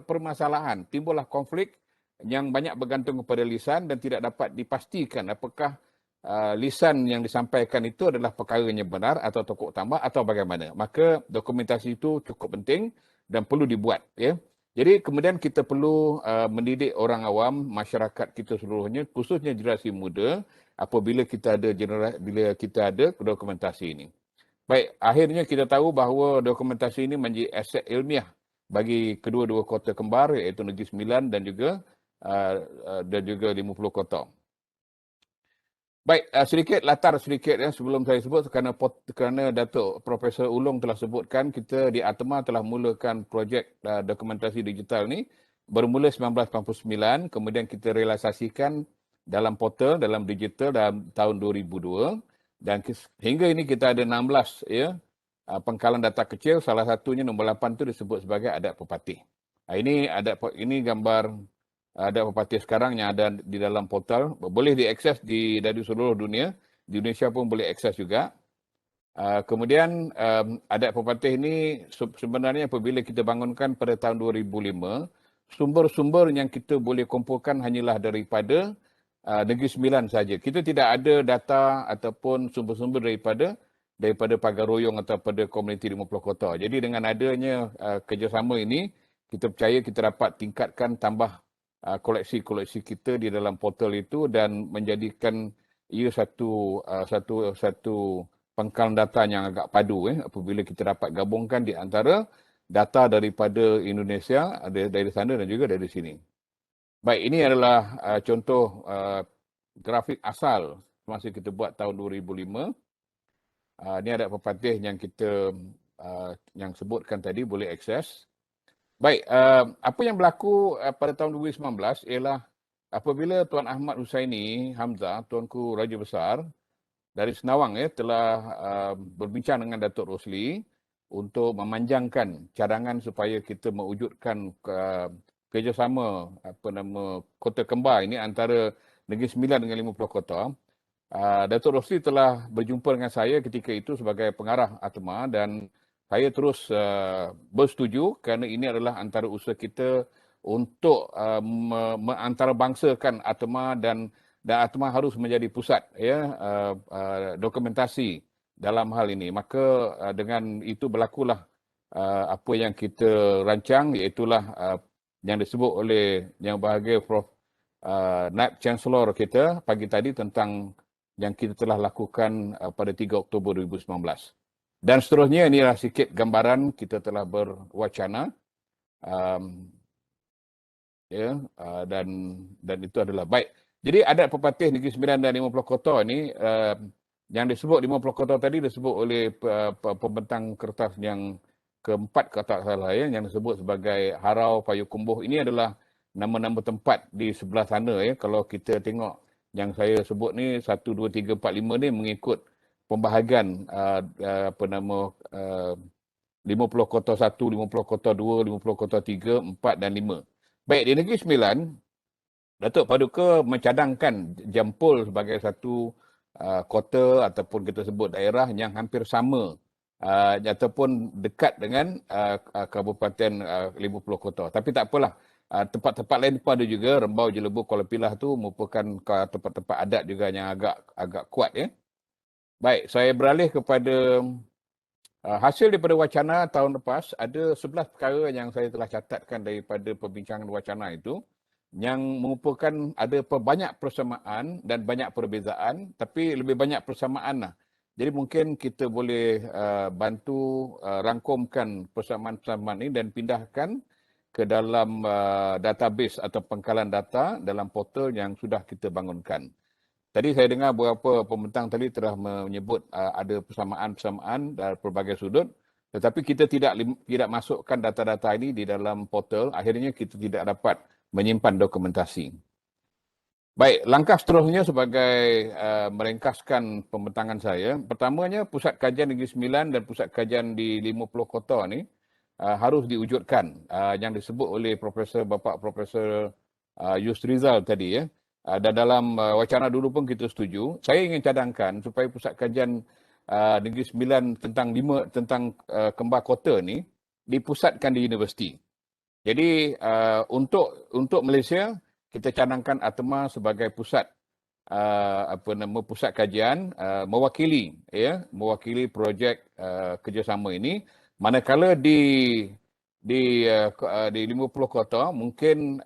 permasalahan. Timbullah konflik yang banyak bergantung kepada lisan dan tidak dapat dipastikan apakah lisan yang disampaikan itu adalah perkara yang benar atau tokok tambah atau bagaimana. Maka dokumentasi itu cukup penting dan perlu dibuat. Ya. Jadi kemudian kita perlu mendidik orang awam, masyarakat kita seluruhnya, khususnya generasi muda, apabila kita ada dokumentasi ini. Baik, akhirnya kita tahu bahawa dokumentasi ini menjadi aset ilmiah bagi kedua-dua kota kembar, iaitu Negeri Sembilan dan juga 50 kota. Baik, latar sedikit ya sebelum saya sebut kerana Datuk Profesor Ulong telah sebutkan, kita di ATMA telah mulakan projek dokumentasi digital ni bermula 1989, kemudian kita realisasikan dalam portal, dalam digital dalam tahun 2002. Dan hingga ini kita ada 16 ya pengkalan data kecil, salah satunya nombor 8 itu disebut sebagai adat pepatih. Ini gambar adat pepatih sekarang yang ada di dalam portal, boleh diakses dari seluruh dunia, di Indonesia pun boleh akses juga. Kemudian adat pepatih ini sebenarnya apabila kita bangunkan pada tahun 2005, sumber-sumber yang kita boleh kumpulkan hanyalah daripada Negeri Sembilan saja. Kita tidak ada data ataupun sumber-sumber daripada Pagar Royong atau pada komuniti 50 kota. Jadi dengan adanya kerjasama ini, kita percaya kita dapat tingkatkan tambah koleksi-koleksi kita di dalam portal itu dan menjadikan ia satu pangkalan data yang agak padu apabila kita dapat gabungkan di antara data daripada Indonesia, dari sana dan juga dari sini. Baik, ini adalah contoh grafik asal masa kita buat tahun 2005. Ini ada pepatih yang kita yang sebutkan tadi boleh akses. Baik, apa yang berlaku pada tahun 2019 ialah apabila Tuan Ahmad Husaini Hamzah, Tuanku Raja Besar dari Senawang telah berbincang dengan Datuk Rosli untuk memanjangkan cadangan supaya kita mewujudkan kerjasama kota kembar ini antara Negeri Sembilan dengan 50 kota. Datuk Rosli telah berjumpa dengan saya ketika itu sebagai pengarah ATMA dan saya terus bersetuju kerana ini adalah antara usaha kita untuk mengantarabangsakan ATMA dan ATMA harus menjadi pusat dokumentasi dalam hal ini. Maka dengan itu berlakulah apa yang kita rancang, iaitulah yang disebut oleh yang bahagia Prof Naib Chancellor kita pagi tadi tentang yang kita telah lakukan pada 3 Oktober 2019. Dan seterusnya inilah sikit gambaran kita telah berwacana dan itu adalah baik. Jadi adat pepatih Negeri Sembilan dan 50 Kota ni yang disebut 50 Kota tadi disebut oleh pembentang kertas yang keempat kata salah ya, yang disebut sebagai Harau Payakumbuh. Ini adalah nama-nama tempat di sebelah sana ya. Kalau kita tengok yang saya sebut ni 1, 2, 3, 4, 5 ni mengikut pembahagian 50 Kota 1, 50 Kota 2, 50 Kota 3, 4 dan 5. Baik, di Negeri Sembilan, Datuk Paduka mencadangkan Jampol sebagai satu kota ataupun kita sebut daerah yang hampir sama ataupun dekat dengan Kabupaten 50 Kota. Tapi tak apalah. Tempat-tempat lain pun ada juga. Rembau, Jelebu, Kuala Pilah tu merupakan tempat-tempat adat juga yang agak kuat ya. Baik, saya beralih kepada hasil daripada wacana tahun lepas. Ada 11 perkara yang saya telah catatkan daripada perbincangan wacana itu, yang merupakan ada banyak persamaan dan banyak perbezaan, tapi lebih banyak persamaan lah. Jadi mungkin kita boleh bantu rangkumkan persamaan-persamaan ini dan pindahkan ke dalam database atau pangkalan data dalam portal yang sudah kita bangunkan. Tadi saya dengar beberapa pembentang tadi telah menyebut ada persamaan-persamaan dari pelbagai sudut, tetapi kita tidak masukkan data-data ini di dalam portal, akhirnya kita tidak dapat menyimpan dokumentasi. Baik, langkah seterusnya sebagai merengkaskan pembentangan saya. Pertamanya, Pusat Kajian Negeri Sembilan dan Pusat Kajian di 50 Kota ni harus diwujudkan, yang disebut oleh Bapak Profesor Yusrizal tadi ya. Dan dalam wacana dulu pun kita setuju. Saya ingin cadangkan supaya Pusat Kajian Negeri Sembilan tentang kembar kota ni dipusatkan di universiti. Jadi untuk Malaysia, kita cadangkan ATMA sebagai pusat pusat kajian mewakili projek kerjasama ini. Manakala di 50 Kota mungkin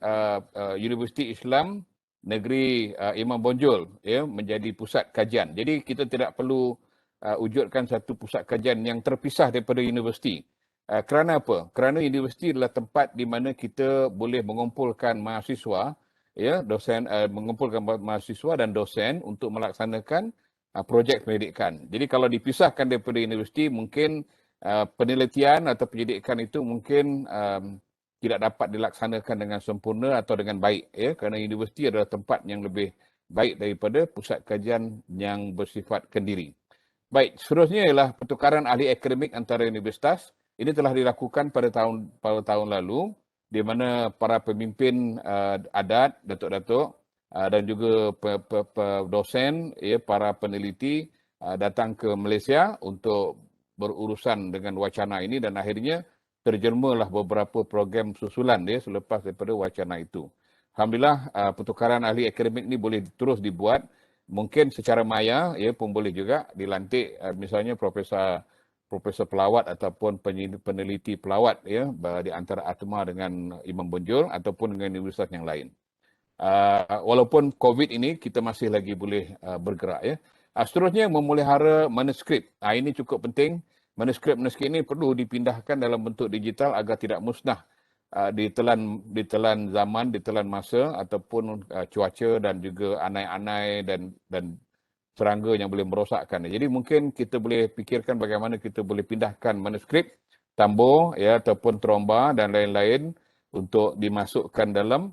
Universiti Islam Negeri Imam Bonjol ya menjadi pusat kajian. Jadi kita tidak perlu wujudkan satu pusat kajian yang terpisah daripada universiti. Kerana apa? Kerana universiti adalah tempat di mana kita boleh mengumpulkan mahasiswa, ya, mengumpulkan mahasiswa dan dosen untuk melaksanakan projek pendidikan. Jadi kalau dipisahkan daripada universiti, mungkin penelitian atau pendidikan itu mungkin tidak dapat dilaksanakan dengan sempurna atau dengan baik, ya, kerana universiti adalah tempat yang lebih baik daripada pusat kajian yang bersifat kendiri. Baik, seterusnya ialah pertukaran ahli akademik antara universitas. Ini telah dilakukan pada tahun lalu, di mana para pemimpin adat, datuk-datuk dan juga dosen, ya, para peneliti datang ke Malaysia untuk berurusan dengan wacana ini dan akhirnya terjermalah beberapa program susulan dia selepas daripada wacana itu. Alhamdulillah, pertukaran ahli akademik ini boleh terus dibuat. Mungkin secara maya ya pun boleh juga dilantik misalnya profesor pelawat ataupun peneliti pelawat ya di antara ATMA dengan Imam Bonjol ataupun dengan universitas yang lain. Walaupun COVID ini kita masih lagi boleh bergerak ya. Seterusnya memelihara manuskrip. Ini cukup penting. Manuskrip ini perlu dipindahkan dalam bentuk digital agar tidak musnah ditelan zaman, ditelan masa ataupun cuaca dan juga anai-anai dan serangga yang boleh merosakkan. Jadi mungkin kita boleh fikirkan bagaimana kita boleh pindahkan manuskrip, tambur ya ataupun tromba dan lain-lain untuk dimasukkan dalam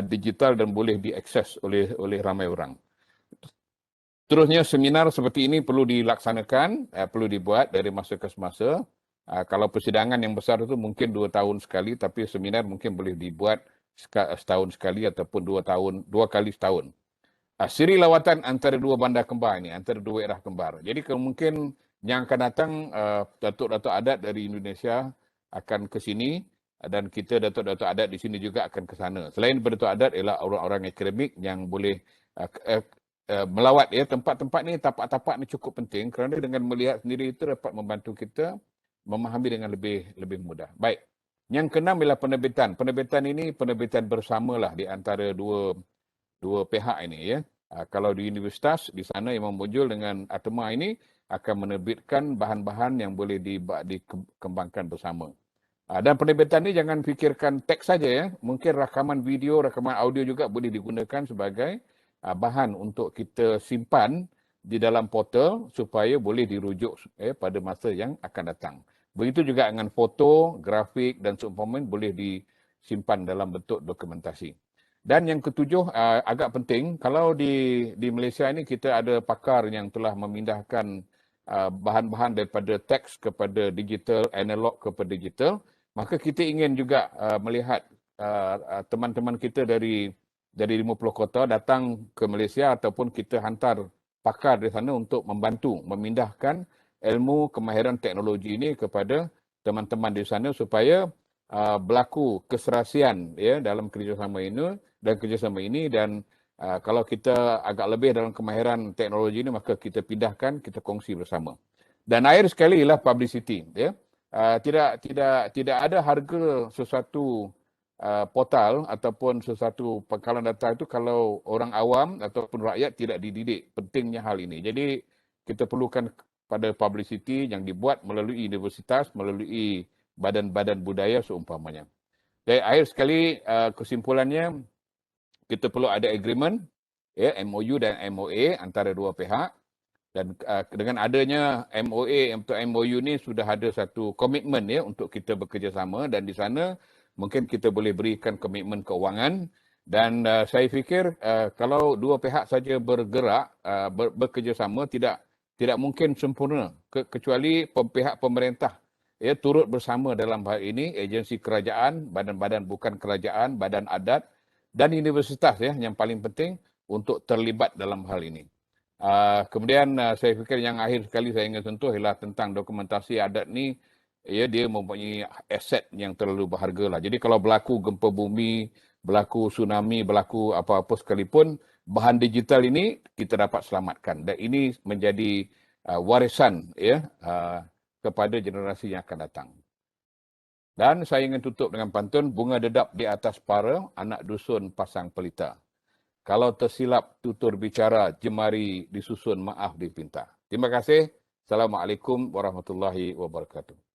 digital dan boleh diakses oleh ramai orang. Terusnya seminar seperti ini perlu dilaksanakan, perlu dibuat dari masa ke semasa. Kalau persidangan yang besar itu mungkin 2 tahun sekali, tapi seminar mungkin boleh dibuat setahun sekali ataupun 2 kali setahun. Siri lawatan antara dua bandar kembar ini, antara dua daerah kembar. Jadi mungkin yang akan datang datuk-datuk adat dari Indonesia akan ke sini dan kita datuk-datuk adat di sini juga akan ke sana. Selain datuk adat ialah orang-orang akademik yang boleh melawat ya tempat-tempat ni, tapak-tapak ni cukup penting kerana dengan melihat sendiri itu dapat membantu kita memahami dengan lebih mudah. Baik. Yang keenam ialah penerbitan. Penerbitan ini penerbitan bersamalah di antara dua pihak ini ya. Kalau di universitas di sana Imam Bonjol dengan ATMA ini akan menerbitkan bahan-bahan yang boleh dikembangkan bersama. Dan penerbitan ini jangan fikirkan teks saja ya. Mungkin rakaman video, rakaman audio juga boleh digunakan sebagai bahan untuk kita simpan di dalam portal supaya boleh dirujuk pada masa yang akan datang. Begitu juga dengan foto, grafik dan seumpamanya boleh disimpan dalam bentuk dokumentasi. Dan yang ketujuh, agak penting, kalau di Malaysia ini kita ada pakar yang telah memindahkan bahan-bahan daripada teks kepada digital, analog kepada digital, maka kita ingin juga melihat teman-teman kita dari 50 kota datang ke Malaysia ataupun kita hantar pakar di sana untuk membantu memindahkan ilmu kemahiran teknologi ini kepada teman-teman di sana supaya berlaku keserasian dalam kerjasama ini dan kalau kita agak lebih dalam kemahiran teknologi ini maka kita pindahkan, kita kongsi bersama. Dan akhir sekali ialah publicity tidak ada harga sesuatu portal ataupun sesuatu pangkalan data itu kalau orang awam ataupun rakyat tidak dididik pentingnya hal ini. Jadi kita perlukan pada publicity yang dibuat melalui universitas, melalui badan-badan budaya seumpamanya. Dan akhir sekali kesimpulannya kita perlu ada agreement MOU dan MOA antara dua pihak dan dengan adanya MOA atau MOU ni sudah ada satu komitmen untuk kita bekerjasama dan di sana mungkin kita boleh berikan komitmen keuangan dan saya fikir kalau dua pihak saja bergerak bekerjasama tidak mungkin sempurna kecuali pihak pemerintah turut bersama dalam hal ini, agensi kerajaan, badan-badan bukan kerajaan, badan adat dan universitas yang paling penting untuk terlibat dalam hal ini. Kemudian saya fikir yang akhir sekali saya ingin sentuh ialah tentang dokumentasi adat ni dia mempunyai aset yang terlalu berharga lah. Jadi kalau berlaku gempa bumi, berlaku tsunami, berlaku apa-apa sekalipun, bahan digital ini kita dapat selamatkan. Dan ini menjadi warisan kepada generasi yang akan datang. Dan saya ingin tutup dengan pantun, bunga dedap di atas para, anak dusun pasang pelita. Kalau tersilap tutur bicara, jemari disusun, maaf dipinta. Terima kasih. Assalamualaikum warahmatullahi wabarakatuh.